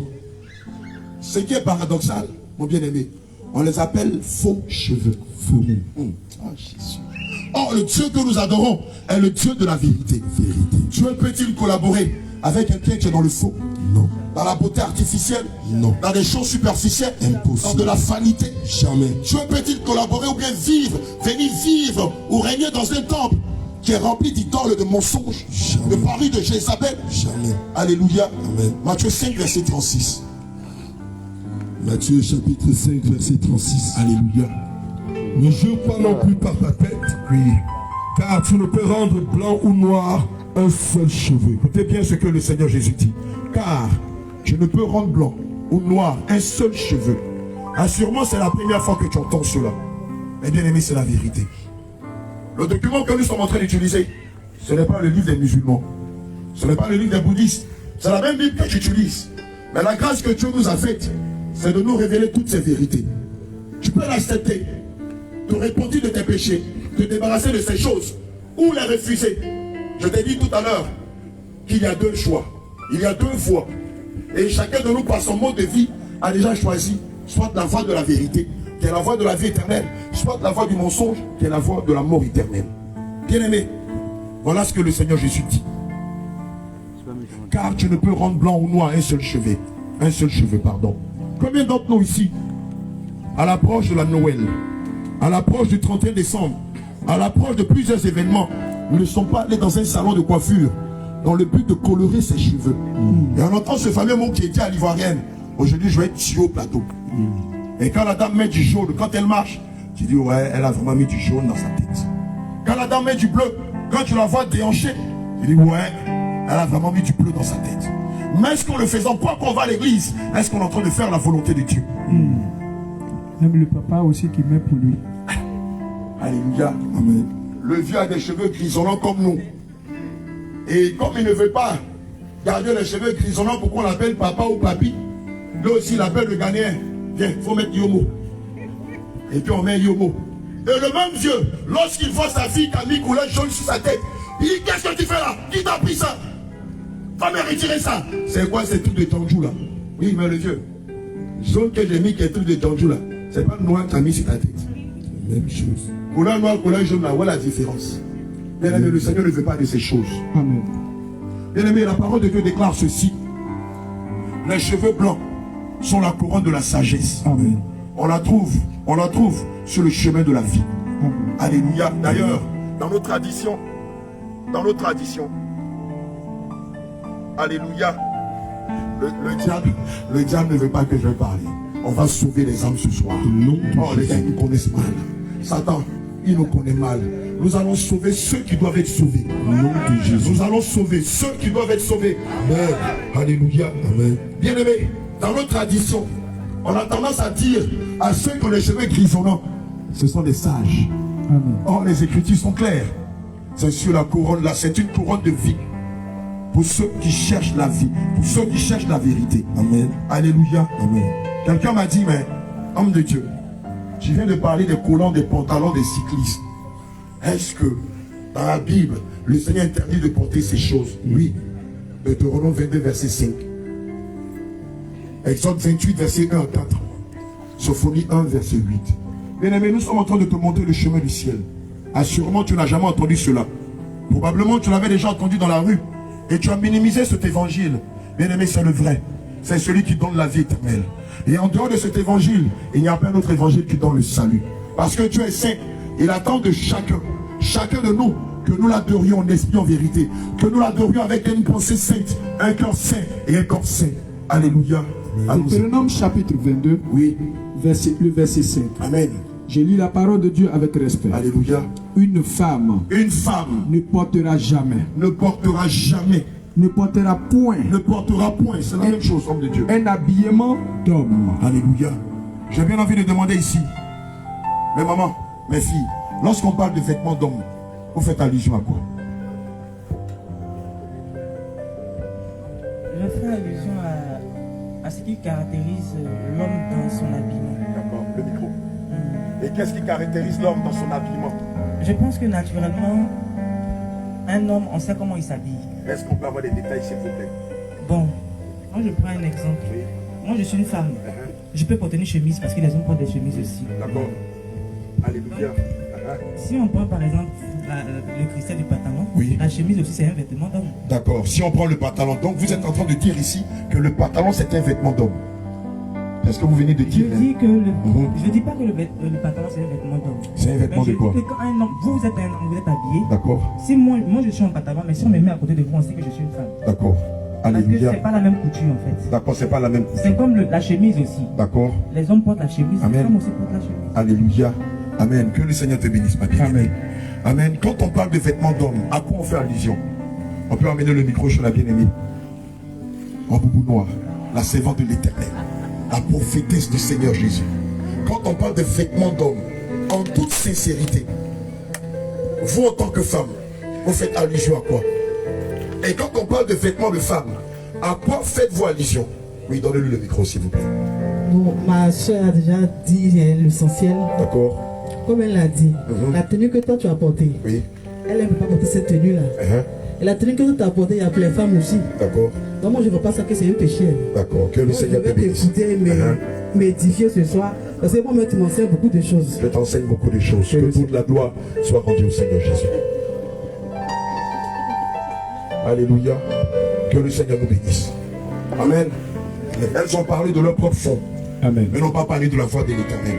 Ce qui est paradoxal, mon bien-aimé, on les appelle faux cheveux. Faux. Oh, Jésus. Or, le Dieu que nous adorons est le Dieu de la vérité. Dieu peut-il collaborer avec quelqu'un qui est dans le faux? Non. Dans la beauté artificielle? Non. Dans des choses superficielles? Impossible. Dans de la vanité? Jamais. Dieu peut-il collaborer ou bien venir vivre ou régner dans un temple qui est rempli d'idoles, de mensonges, de paris de Jézabel? Jamais. Alléluia. Amen. Matthieu 5, verset 36. Matthieu chapitre 5, verset 36. Alléluia. Ne jure pas non plus par ta tête, oui, car tu ne peux rendre blanc ou noir un seul cheveu. Écoutez bien ce que le Seigneur Jésus dit. Car tu ne peux rendre blanc ou noir un seul cheveu. Sûrement c'est la première fois que tu entends cela. Mais bien aimé, c'est la vérité. Le document que nous sommes en train d'utiliser, ce n'est pas le livre des musulmans. Ce n'est pas le livre des bouddhistes. C'est la même Bible que tu utilises. Mais la grâce que Dieu nous a faite, c'est de nous révéler toutes ces vérités. Tu peux l'accepter, te repentir de tes péchés, te débarrasser de ces choses, ou les refuser. Je t'ai dit tout à l'heure qu'il y a deux choix. Il y a deux voies. Et chacun de nous, par son mode de vie, a déjà choisi soit la voie de la vérité, qui est la voie de la vie éternelle, soit la voie du mensonge, qui est la voie de la mort éternelle. Bien-aimé, voilà ce que le Seigneur Jésus dit. Car tu ne peux rendre blanc ou noir un seul cheveu. Combien d'entre nous ici, à l'approche de la Noël, à l'approche du 31 décembre, à l'approche de plusieurs événements, nous ne sommes pas allés dans un salon de coiffure dans le but de colorer ses cheveux. Et on entend ce fameux mot qui était à l'Ivoirienne. Aujourd'hui, je vais être tuyau au plateau. Et quand la dame met du jaune, quand elle marche, tu dis, ouais, elle a vraiment mis du jaune dans sa tête. Quand la dame met du bleu, quand tu la vois déhancher, tu dis, ouais, elle a vraiment mis du bleu dans sa tête. Mais est-ce qu'en le faisant, quoi qu'on va à l'église, est-ce qu'on est en train de faire la volonté de Dieu? Même le papa aussi qui met pour lui. Alléluia. Amen. Le vieux a des cheveux grisonnants comme nous. Et comme il ne veut pas garder les cheveux grisonnants pour qu'on l'appelle papa ou papi, lui aussi il appelle le Ghanéen. Viens, il faut mettre Yomo. Et puis on met Yomo. Et le même vieux, lorsqu'il voit sa fille qui a mis couleur jaune sur sa tête, il dit, qu'est-ce que tu fais là? Qui t'a pris ça? Va me retirer ça. C'est quoi ces trucs de Tandjou là? Oui, mais le vieux, jaune que j'ai mis qui est truc de Tandjou là, c'est pas le noir que tu as mis sur ta tête. Même chose. Couleur noire, couleur jaune là, voilà la différence. Bien aimé, le Seigneur ne veut pas de ces choses. Amen. Bien aimé, la parole de Dieu déclare ceci. Les cheveux blancs sont la couronne de la sagesse. Amen. On la trouve sur le chemin de la vie. Amen. Alléluia. D'ailleurs, dans nos traditions, alléluia, le diable ne veut pas que je parle. On va sauver les âmes ce soir. Oh, les gars, ils nous connaissent mal. Satan, il nous connaît mal. Nous allons sauver ceux qui doivent être sauvés. Nous allons sauver ceux qui doivent être sauvés. Amen. Alléluia. Amen. Bien-aimés, dans notre tradition, on a tendance à dire à ceux qui ont les cheveux grisonnants, ce sont des sages. Amen. Or, les Écritures sont claires. C'est sur la couronne là. C'est une couronne de vie. Pour ceux qui cherchent la vie. Pour ceux qui cherchent la vérité. Amen. Alléluia. Amen. Quelqu'un m'a dit, mais homme de Dieu, tu viens de parler des collants, des pantalons des cyclistes. Est-ce que dans la Bible, le Seigneur interdit de porter ces choses? Oui. Deutéronome 22, verset 5. Exode 28, verset 1 à 4. Sophonie 1, verset 8. Bien-aimé, nous sommes en train de te montrer le chemin du ciel. Assurément, tu n'as jamais entendu cela. Probablement, tu l'avais déjà entendu dans la rue. Et tu as minimisé cet évangile. Bien-aimé, c'est le vrai. C'est celui qui donne la vie éternelle. Et en dehors de cet évangile, il n'y a pas un autre évangile qui donne le salut. Parce que Dieu est saint. Il attend de chacun de nous, que nous l'adorions en esprit, en vérité. Que nous l'adorions avec une pensée sainte, un cœur saint et un corps saint. Alléluia. Deutéronome chapitre 22, Oui. le verset 5. Amen. Je lis la parole de Dieu avec respect. Alléluia. Une femme Une femme ne portera jamais, ne portera jamais, ne portera point ne portera point. C'est la même chose, homme de Dieu. un habillement d'homme. Alléluia. J'ai bien envie de demander ici, mes mamans, mes filles, lorsqu'on parle de vêtements d'homme, vous faites allusion à quoi? Je fais allusion à ce qui caractérise l'homme dans son habillement. D'accord, le micro. Et qu'est-ce qui caractérise l'homme dans son habillement? Je pense que naturellement, un homme, on sait comment il s'habille. Est-ce qu'on peut avoir des détails, s'il vous plaît? Bon, moi je prends un exemple. Moi je suis une femme. Je peux porter une chemise parce que les hommes portent des chemises aussi. D'accord. Alléluia. Si on prend par exemple le cristal du pantalon, Oui. la chemise aussi c'est un vêtement d'homme. D'accord. Si on prend le pantalon, donc vous êtes en train de dire ici que le pantalon c'est un vêtement d'homme. C'est ce que vous venez de Je dire. dis que je dis pas que le pantalon c'est un vêtement d'homme. C'est un vêtement Mais de quoi? je dis que quand un homme, vous êtes un homme, vous êtes habillé. D'accord. Si moi je suis en pantalon, mais si on me met à côté de vous, on sait que je suis une femme. D'accord. Parce que Alléluia. c'est pas la même couture en fait. D'accord, c'est pas la même couture. C'est comme la chemise aussi. D'accord. Les hommes portent la chemise, Amen. les femmes aussi portent la chemise. Alléluia. Amen. Que le Seigneur te bénisse, ma bien-aimée. Amen. Amen. Quand on parle de vêtements d'homme, à quoi on fait allusion? On peut amener le micro sur la bien-aimée. En boubou noir, la servante de l'Éternel, la prophétesse du Seigneur Jésus. Quand on parle de vêtements d'homme, en toute sincérité, vous en tant que femme, vous faites allusion à quoi? Et quand on parle de vêtements de femme, à quoi faites-vous allusion? Oui, donnez-lui le micro, s'il vous plaît. Bon, ma soeur a déjà dit l'essentiel. D'accord? Comme elle l'a dit, la tenue que toi tu as portée, Oui. elle ne peut pas porter cette tenue-là. Et la tenue que toi tu as portée, il y a plein de femmes aussi. D'accord? Donc moi je ne vois pas ça que c'est un péché. D'accord. Que le Donc, je Seigneur te vais bénisse. t'écouter et m'édifier ce soir. Parce que moi, tu m'enseignes beaucoup de choses. Je t'enseigne beaucoup de choses. Que toute la gloire soit rendue au Seigneur Jésus. Alléluia. Que le Seigneur nous bénisse. Amen. Elles ont parlé de leur propre fond, Amen. mais n'ont pas parlé de la voix de l'Éternel.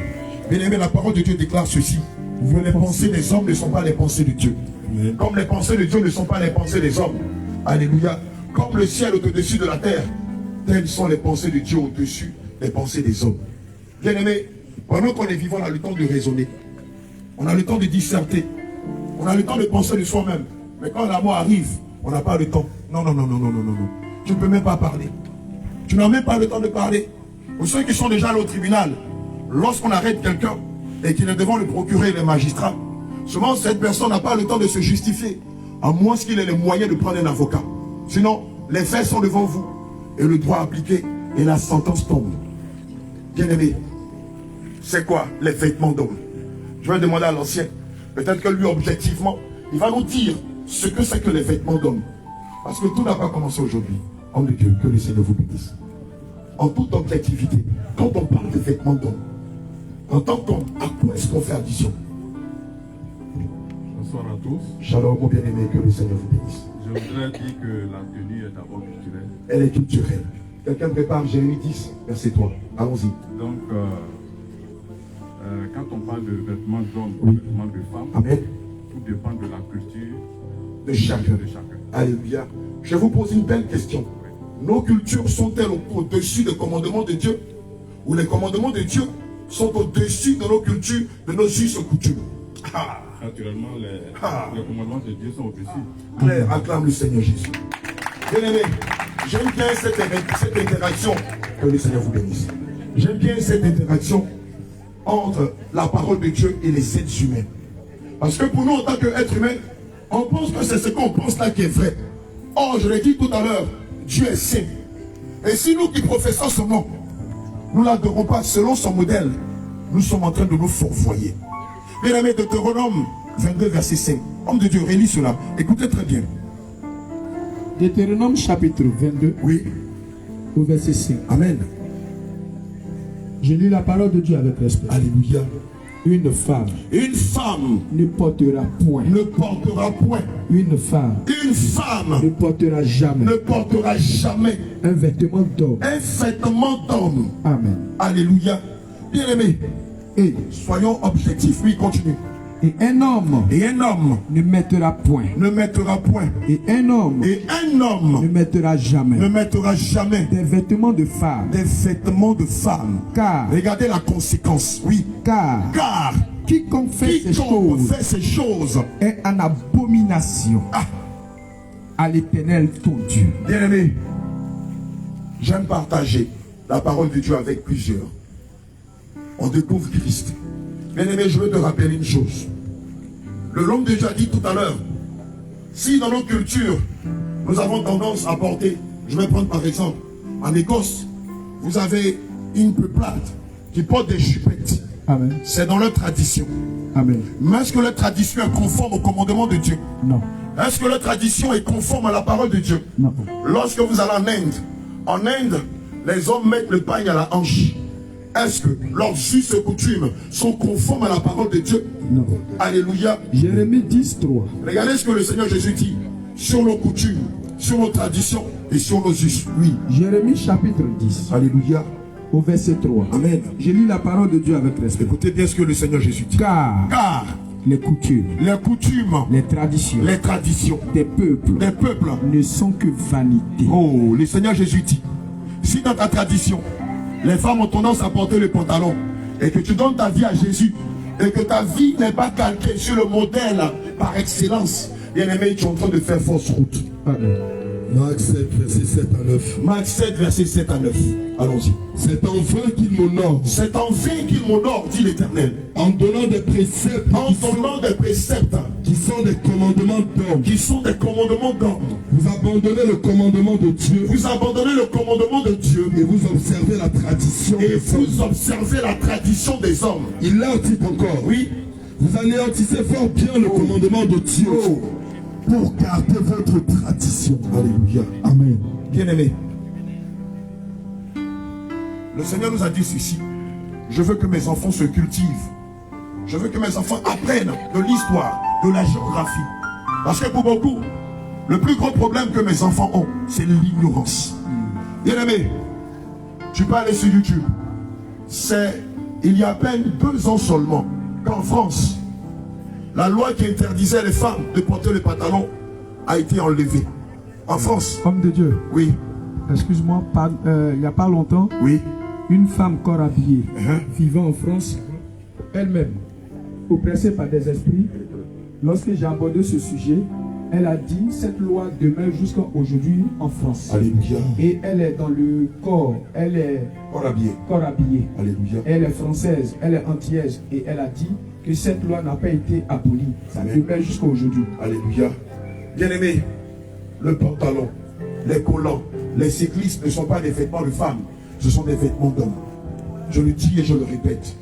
Bien-aimé, la parole de Dieu déclare ceci. Que les pensées des hommes ne sont pas les pensées de Dieu. Comme les pensées de Dieu ne sont pas les pensées des hommes. Alléluia. Comme le ciel est au-dessus de la terre, telles sont les pensées de Dieu au-dessus des pensées des hommes. Bien-aimé, pendant qu'on est vivant, on a le temps de raisonner. On a le temps de disserter. On a le temps de penser de soi-même. Mais quand la mort arrive, on n'a pas le temps. Non, non, non, non, non, non, non, non. Tu ne peux même pas parler. Tu n'as même pas le temps de parler. Pour ceux qui sont déjà allés au tribunal, lorsqu'on arrête quelqu'un et qu'il est devant le procureur et les magistrats, souvent cette personne n'a pas le temps de se justifier, à moins qu'il ait les moyens de prendre un avocat. Sinon, les faits sont devant vous et le droit appliqué et la sentence tombe. Bien-aimé, c'est quoi les vêtements d'homme? Je vais demander à l'ancien. Peut-être que lui, objectivement, il va nous dire ce que c'est que les vêtements d'homme. Parce que tout n'a pas commencé aujourd'hui. Homme de Dieu, que le Seigneur vous bénisse. En toute objectivité, quand on parle de vêtements d'homme, en tant qu'homme, à quoi est-ce qu'on fait addition? Bonsoir à tous. Shalom, mon bien-aimé, que le Seigneur vous bénisse. Je voudrais dire que la tenue est d'abord culturelle. Elle est culturelle. Quelqu'un prépare Jérémie 10, verset 3. Allons-y. Donc, quand on parle de vêtements d'hommes, Oui. de vêtements de femmes, Amen. tout dépend de la culture De chacun. de chacun. Alléluia. Je vous pose une belle question. Nos cultures sont-elles au-dessus des commandements de Dieu? Ou les commandements de Dieu sont au-dessus de nos cultures, de nos us et coutumes? Ah, Naturellement, les commandements de Dieu sont au-dessus. Claire, acclame le Seigneur Jésus. Bien-aimé, j'aime bien cette interaction. Que le Seigneur vous bénisse. J'aime bien cette interaction entre la parole de Dieu et les êtres humains. Parce que pour nous, en tant qu'êtres humains, On pense que c'est ce qu'on pense là qui est vrai. Or, je l'ai dit tout à l'heure, Dieu est saint. Et si nous qui professons son nom, nous ne l'adorons pas selon son modèle, nous sommes en train de nous fourvoyer. Bien aimé, Deutéronome 22, verset 5. Homme de Dieu, relis cela. Écoutez très bien. Deutéronome chapitre 22, Oui. au verset 5. Amen. Je lis la parole de Dieu avec respect. Alléluia. Une femme Une femme ne portera point. ne portera point. Une femme Une femme ne portera jamais ne portera jamais un vêtement d'homme. un vêtement d'homme. Amen. Alléluia. Bien aimé. Et, Soyons objectifs. Oui, continue. et un homme Et un homme ne mettra point. ne mettra point. Et un homme Et un ne homme mettra jamais ne mettra jamais des vêtements de femme. des vêtements de femme. Car, Regardez la conséquence. Oui. Car quiconque fait ces quiconque choses fait ces choses est en abomination à l'Éternel ton Dieu. Bien aimé, j'aime partager la parole de Dieu avec plusieurs. On découvre Christ. Bien aimé, je veux te rappeler une chose. Le l'homme de Dieu a dit tout à l'heure, si dans nos cultures, nous avons tendance à porter, je vais prendre par exemple, en Écosse, vous avez une peuplade qui porte des chupettes. Amen. C'est dans leur tradition. Amen. Mais est-ce que leur tradition est conforme au commandement de Dieu? Non. Est-ce que leur tradition est conforme à la parole de Dieu? Non. Lorsque vous allez en Inde, les hommes mettent le pagne à la hanche. Est-ce que leurs us et coutumes sont conformes à la parole de Dieu? Non. Alléluia. Jérémie 10, 3. Regardez ce que le Seigneur Jésus dit sur nos coutumes, sur nos traditions et sur nos us. Oui. Jérémie chapitre 10, Alléluia. au verset 3. Amen. Je lis la parole de Dieu avec respect. Écoutez bien ce que le Seigneur Jésus dit. Car les coutumes, les coutumes, les traditions les traditions des peuples des peuples. ne sont que vanité. Oh, le Seigneur Jésus dit, si dans ta tradition, les femmes ont tendance à porter le pantalon et que tu donnes ta vie à Jésus et que ta vie n'est pas calquée sur le modèle par excellence, bien aimé, tu es en train de faire fausse route. Amen. Marc 7, verset 7 à 9. Marc 7, verset 7 à 9. Allons-y. C'est en vain qu'il m'honore, C'est en vain qu'il m'honore, dit l'Éternel, en donnant des préceptes en donnant des préceptes qui sont des commandements d'homme. qui sont des commandements d'hommes. Vous abandonnez le commandement de Dieu Vous abandonnez le commandement de Dieu et vous observez la tradition et des hommes. vous observez la tradition des hommes. Il leur dit encore, Oui. vous anéantissez fort bien le commandement de Dieu pour garder votre tradition. Alléluia. Amen. Bien-aimé, le Seigneur nous a dit ceci. Je veux que mes enfants se cultivent. Je veux que mes enfants apprennent de l'histoire, de la géographie. Parce que pour beaucoup, le plus gros problème que mes enfants ont, c'est l'ignorance. Bien-aimé, tu peux aller sur YouTube. C'est il y a à peine 2 ans seulement qu'en France, la loi qui interdisait les femmes de porter le pantalon a été enlevée. En France. Homme de Dieu, Oui, excuse-moi, il n'y a pas longtemps, oui. une femme corps habillée, Uh-huh. vivant en France, elle-même, oppressée par des esprits, lorsque j'ai abordé ce sujet, elle a dit cette loi demeure jusqu'à aujourd'hui en France. Alléluia. Et elle est dans le corps, elle est Corps habillé. corps habillé. Alléluia. Elle est française, elle est antillaise et elle a dit que cette loi n'a pas été abolie. Ça Amen. demeure jusqu'à aujourd'hui. Alléluia. Bien-aimé, le pantalon, les collants, les cyclistes ne sont pas des vêtements de femmes, ce sont des vêtements d'hommes. Je le dis et je le répète.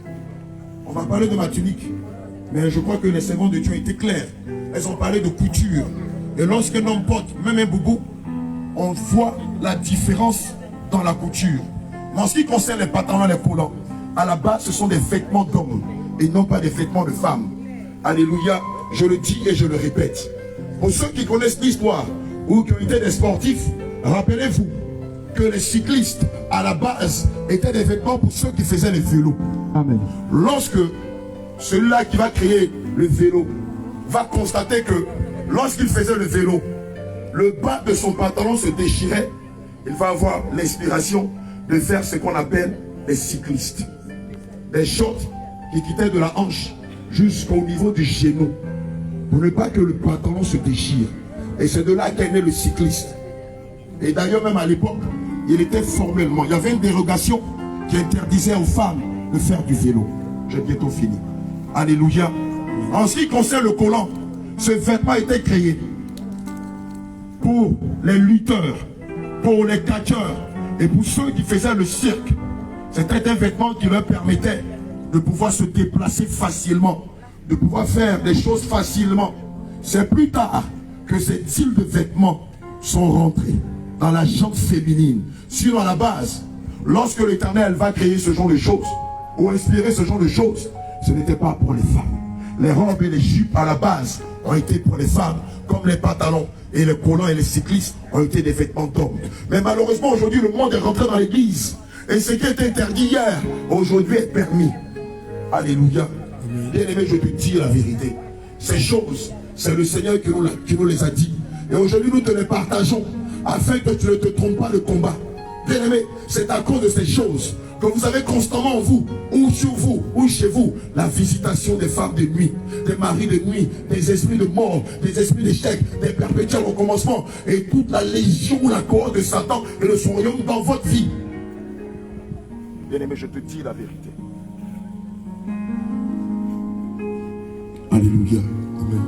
On va parler de ma tunique, mais je crois que les servantes de Dieu étaient claires. Elles ont parlé de couture. Et lorsqu'un homme porte même un boubou, on voit la différence dans la couture. Mais en ce qui concerne les pantalons et les collants, à la base, ce sont des vêtements d'hommes et non pas des vêtements de femmes. Alléluia, je le dis et je le répète. Pour ceux qui connaissent l'histoire ou qui ont été des sportifs, rappelez-vous que les cyclistes, à la base, étaient des vêtements pour ceux qui faisaient les vélos. Amen. Lorsque celui-là qui va créer le vélo va constater que lorsqu'il faisait le vélo, le bas de son pantalon se déchirait, il va avoir l'inspiration de faire ce qu'on appelle les cyclistes. Des shorts qui quittaient de la hanche jusqu'au niveau du genou, pour ne pas que le pantalon se déchire. Et c'est de là qu'est né le cycliste. Et d'ailleurs même à l'époque, il était formellement, il y avait une dérogation qui interdisait aux femmes de faire du vélo. J'ai bientôt fini. Alléluia. En ce qui concerne le collant, Ce vêtement a été créé pour les lutteurs, pour les catcheurs et pour ceux qui faisaient le cirque. C'était un vêtement qui leur permettait de pouvoir se déplacer facilement, de pouvoir faire des choses facilement. C'est plus tard que ces styles de vêtements sont rentrés dans la gente féminine. Sinon, à la base, lorsque l'Éternel va créer ce genre de choses, ou inspirer ce genre de choses, ce n'était pas pour les femmes. Les robes et les jupes, à la base, ont été pour les femmes, comme les pantalons et les collants et les cyclistes ont été des vêtements d'hommes. Mais malheureusement, aujourd'hui, le monde est rentré dans l'église. Et ce qui était interdit hier, aujourd'hui est permis. Alléluia. Bien-aimé, je te dis la vérité. Ces choses, c'est le Seigneur qui nous les a dit. Et aujourd'hui, nous te les partageons afin que tu ne te trompes pas de combat. Bien-aimé, c'est à cause de ces choses que vous avez constamment en vous, ou sur vous, ou chez vous, la visitation des femmes de nuit, des maris de nuit, des esprits de mort, des esprits d'échec, des perpétuels recommencements, et toute la légion, la cohorte de Satan et de son royaume dans votre vie. Bien-aimé, je te dis la vérité. Alléluia. Amen.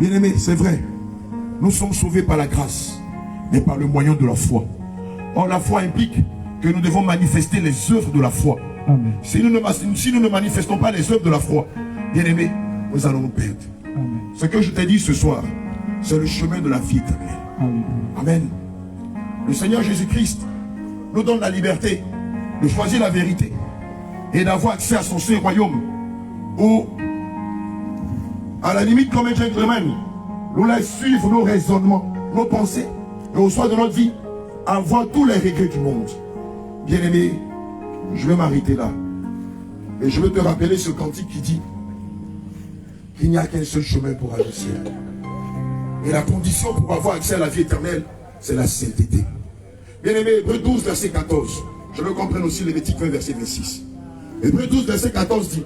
Bien-aimé, c'est vrai. Nous sommes sauvés par la grâce, mais par le moyen de la foi. Or, la foi implique que nous devons manifester les œuvres de la foi. Amen. Si nous ne manifestons pas les œuvres de la foi, bien-aimé, nous allons nous perdre. Amen. Ce que je t'ai dit ce soir, c'est le chemin de la vie éternelle. Amen. Amen. Le Seigneur Jésus-Christ nous donne la liberté de choisir la vérité et d'avoir accès à son saint royaume, où, à la limite, comme un gentleman, nous laisse suivre nos raisonnements, nos pensées, et au soir de notre vie, avoir tous les regrets du monde. Bien-aimé, je vais m'arrêter là. Et je veux te rappeler ce cantique qui dit qu'il n'y a qu'un seul chemin pour aller au ciel. Et la condition pour avoir accès à la vie éternelle, c'est la sainteté. Bien-aimé, Hébreux 12, verset 14. Je veux comprendre aussi Lévitique 20, verset 26. Hébreux 12, verset 14 dit: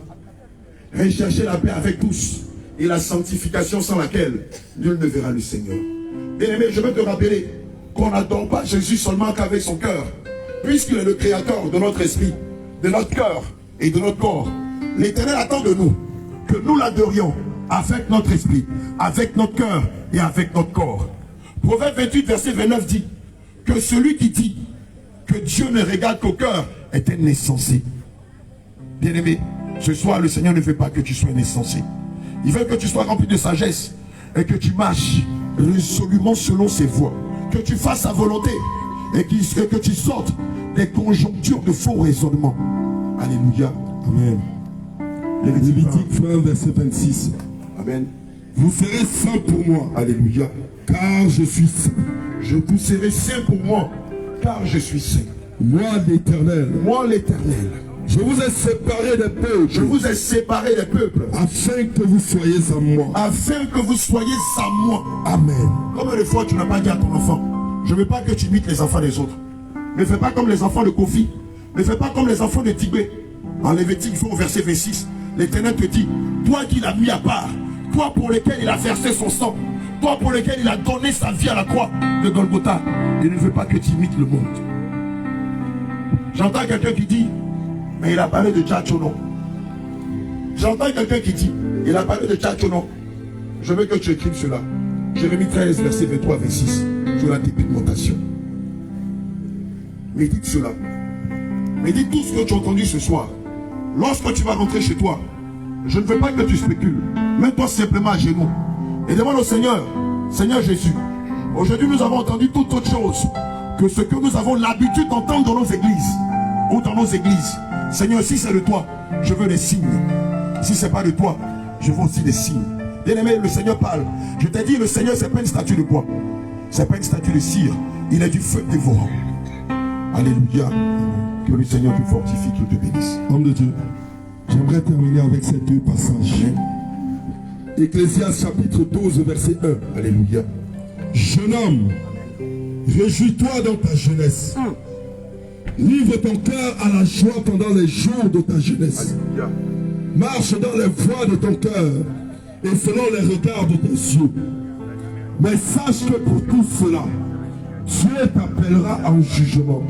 recherchez la paix avec tous et la sanctification sans laquelle nul ne verra le Seigneur. Bien-aimé, je veux te rappeler qu'on n'adore pas Jésus seulement qu'avec son cœur, puisqu'il est le créateur de notre esprit, de notre cœur et de notre corps. L'Éternel attend de nous que nous l'adorions avec notre esprit, avec notre cœur et avec notre corps. Proverbe 28, verset 29 dit que celui qui dit que Dieu ne regarde qu'au cœur est un insensé. Bien-aimé, ce soir, le Seigneur ne veut pas que tu sois un insensé. Il veut que tu sois rempli de sagesse et que tu marches résolument selon ses voies. Que tu fasses sa volonté et que tu sortes des conjonctures de faux raisonnements. Alléluia. Amen. Lévitique 20, verset 26. Amen. Vous serez saints pour moi. Alléluia. Car je suis saint. Je vous serai saint pour moi, car je suis saint. Moi l'Éternel. Moi l'Éternel. Je vous ai séparé des peuples. Je vous ai séparé des peuples. Afin que vous soyez à moi. Afin que vous soyez à moi. Amen. Combien de fois tu n'as pas dit à ton enfant: je ne veux pas que tu imites les enfants des autres. Ne fais pas comme les enfants de Kofi. Ne fais pas comme les enfants de Tibé. En Lévitique, au verset 26, l'Éternel te dit: toi qui l'as mis à part, toi pour lequel il a versé son sang, toi pour lequel il a donné sa vie à la croix de Golgotha, il ne veut pas que tu imites le monde. J'entends quelqu'un qui dit: mais il a parlé de Tchatchono. J'entends quelqu'un qui dit: il a parlé de Tchatchono. Je veux que tu écrives cela. Jérémie 13, verset 23, 26, sur la dépigmentation. Médite cela. Médite tout ce que tu as entendu ce soir. Lorsque tu vas rentrer chez toi, je ne veux pas que tu spécules. Mets-toi simplement à genoux et demande au Seigneur: Seigneur Jésus, aujourd'hui nous avons entendu toute autre chose que ce que nous avons l'habitude d'entendre dans nos églises ou dans nos églises. Seigneur, si c'est de toi, je veux des signes. Si ce n'est pas de toi, je veux aussi des signes. Bien-aimé, le Seigneur parle. Je t'ai dit, le Seigneur, ce n'est pas une statue de bois. Ce n'est pas une statue de cire. Il est du feu dévorant. Alléluia. Que le Seigneur te fortifie, qu'il te bénisse. Homme de Dieu, j'aimerais terminer avec ces deux passages. Ecclésiaste chapitre 12, verset 1. Alléluia. Jeune homme, réjouis-toi dans ta jeunesse. Livre ton cœur à la joie pendant les jours de ta jeunesse. Alléluia. Marche dans les voies de ton cœur et selon les regards de tes yeux. Mais sache que pour tout cela, Dieu t'appellera en jugement.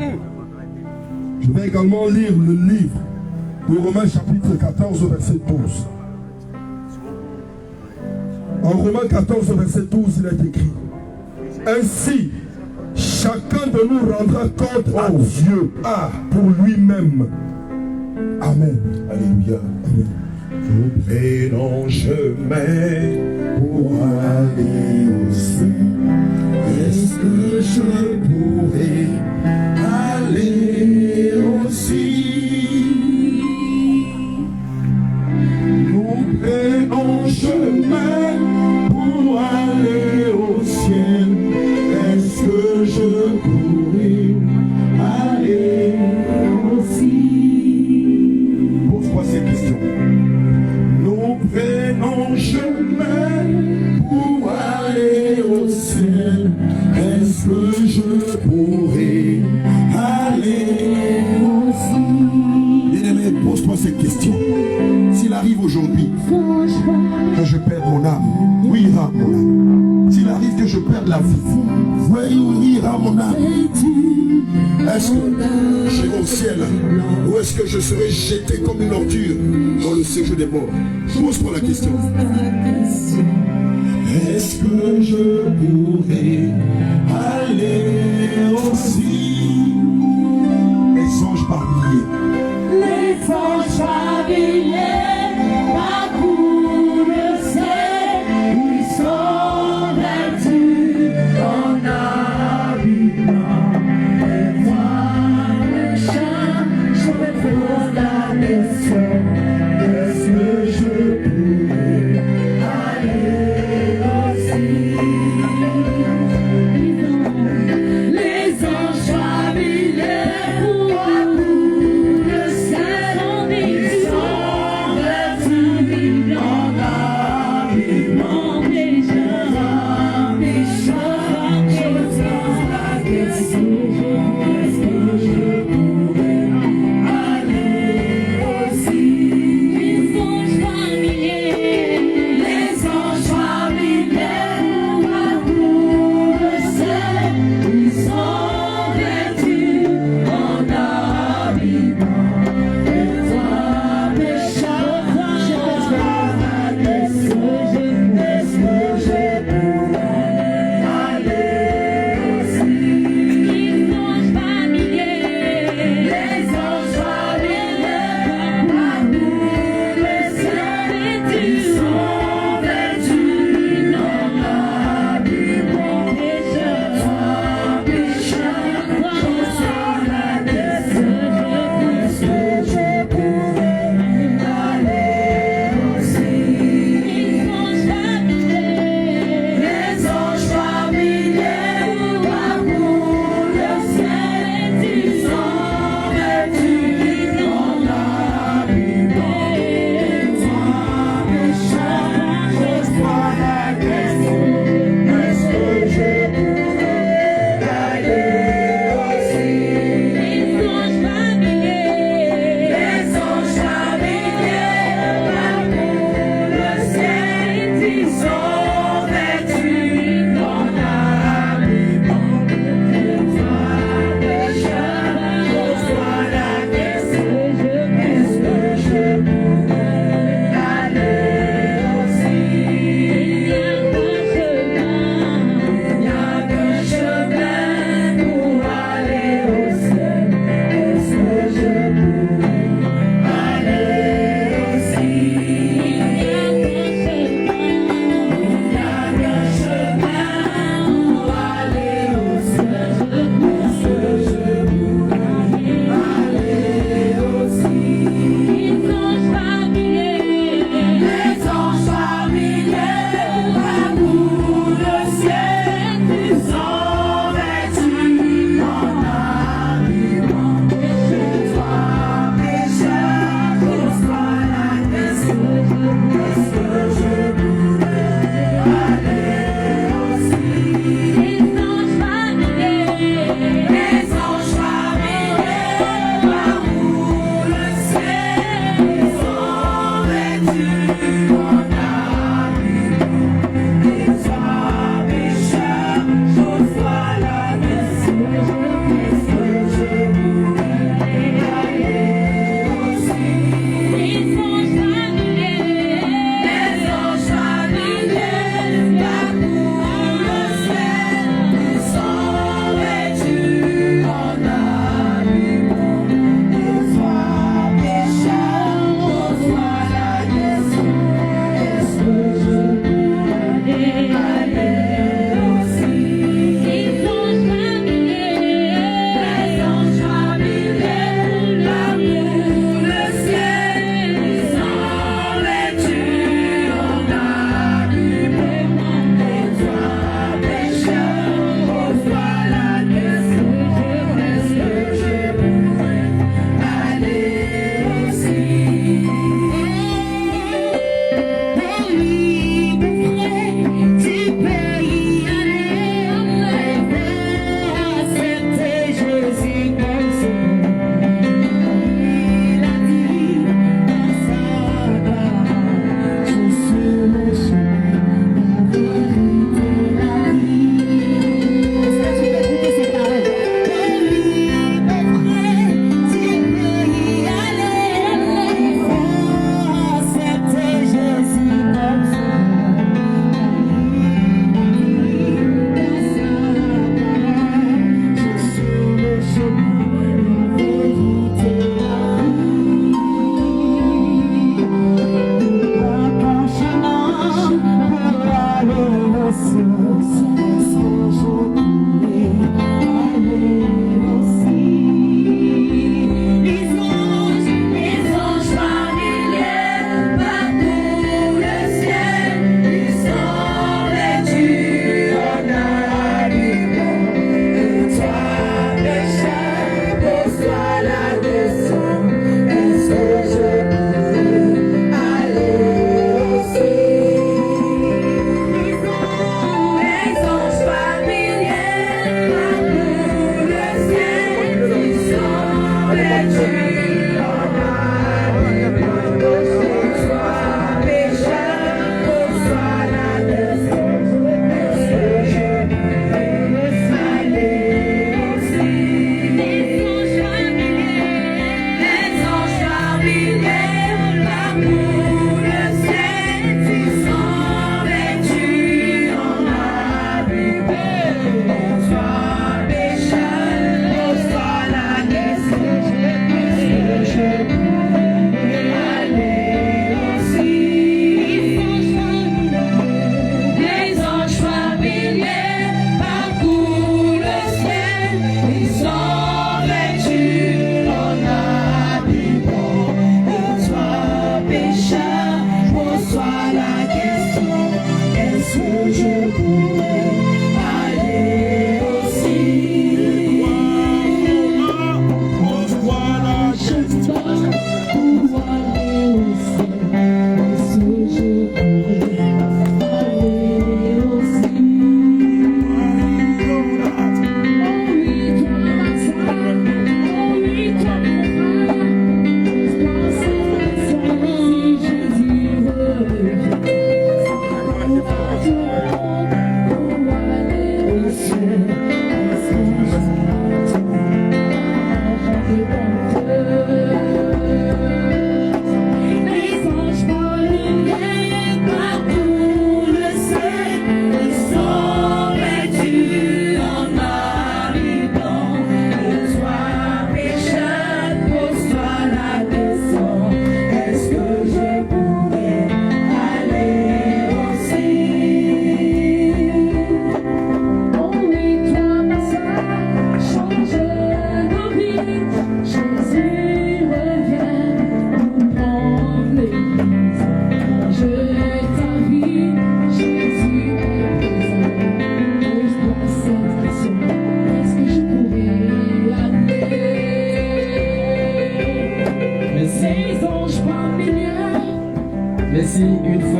Je vais également lire le livre de Romains chapitre 14, verset 12. En Romains 14, verset 12, il est écrit: ainsi, chacun de nous rendra compte à Dieu pour lui-même. Amen. Alléluia. Nous prenons chemin pour aller au ciel. Est-ce que je pourrais aller aussi? Nous prenons chemin pour aller au ciel. Est-ce que je pourrais aller aussi? Pose-toi ces questions. Nous prenons chemin pour aller au ciel. Est-ce que je pourrais aller aussi? Bien-aimé, pose-toi cette question. S'il arrive aujourd'hui que je perde mon âme, où ira mon âme? S'il arrive que je perde la vie, où ira mon âme? Est-ce que j'irai au ciel ou est-ce que je serai jeté comme une ordure dans le séjour des morts? Pose-toi la question. Est-ce que je pourrais aller aussi? Les anges par milliers. Les anges par milliers parcourent le ciel. Ils sont vêtus en habillement. Et moi, le chien, je me pose la question. Est-ce que je pourrais aller aussi? Les anges par milliers parcourent le ciel. Ils sont vêtus en habillement. Méchants, je me pose la question. Est-ce que je pourrais aller aussi? Les anges par milliers parcourent le ciel. Ils sont vêtus en habillement. Et toi, méchant, je me pose la question. Est-ce que je pourrais aller aussi? Les anges par milliers parcourent le ciel. Ils sont vêtus en habillement. Et toi, méchant, je me pose la question. Est-ce que je pourrais aller aussi? Les anges par milliers parcourent le ciel. Ils sont vêtus en habillement. Et toi, méchant, je me pose la question. Est-ce que je pourrais aller aussi? Les anges par milliers parcourent le ciel. Ils sont vêtus en habillement. Et toi, méchant, je me pose la question. Est-ce que je pourrais aller aussi? Il n'y a qu'un chemin pour aller au ciel. Est-ce que je pourrais aller aussi? Il n'y a qu'un chemin pour aller au ciel. Est-ce que je pourrais aller aussi? Les anges par milliers parcourent le ciel. Ils sont vêtus en habillement. Et toi, méchant, pose-toi la question. Est-ce que je pourrais aller aussi? Les anges par milliers parcourent le ciel. Ils sont vêtus en habillement. Et toi, méchant, pose-toi la question. Est-ce que je pourrais aller aussi? Les anges par milliers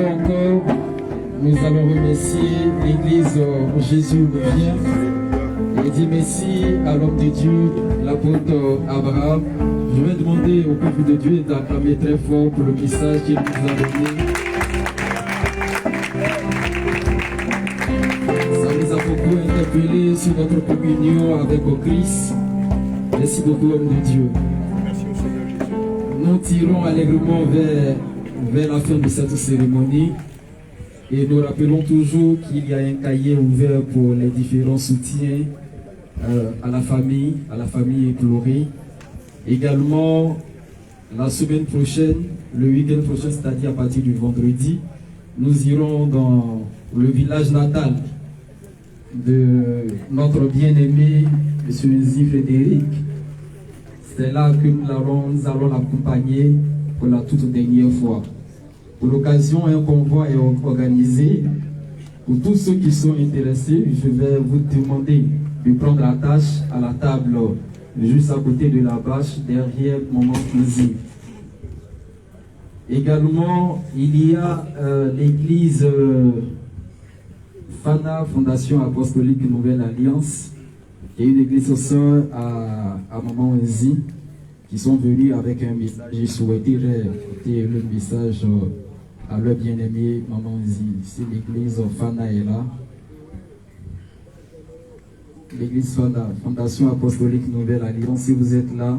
fois encore, nous allons remercier l'Église Jésus nous vient et dire merci à l'homme de Dieu, l'apôtre Abraham. Je vais demander au peuple de Dieu d'acclamer très fort pour le message qu'il nous a donné. Ça nous a beaucoup interpellé sur notre communion avec Christ. Merci beaucoup, homme de Dieu. Nous tirons allègrement vers la fin de cette cérémonie et nous rappelons toujours qu'il y a un cahier ouvert pour les différents soutiens à la famille éplorée. Également, la semaine prochaine, le week-end prochain, c'est-à-dire à partir du vendredi, nous irons dans le village natal de notre bien-aimé M. Nzi Frédéric. C'est là que nous allons l'accompagner pour la toute dernière fois. Pour l'occasion, un convoi est organisé. Pour tous ceux qui sont intéressés, je vais vous demander de prendre la tâche à la table juste à côté de la bâche, derrière Maman Nzi. Également, il y a l'église Fana, Fondation Apostolique Nouvelle Alliance, et une église sœur à Maman Nzi, qui sont venus avec un message. Ils souhaiteraient écouter le message à leur bien-aimé Maman Nzi. Si l'église Fana est là, l'église Fana, Fondation Apostolique Nouvelle Alliance, si vous êtes là,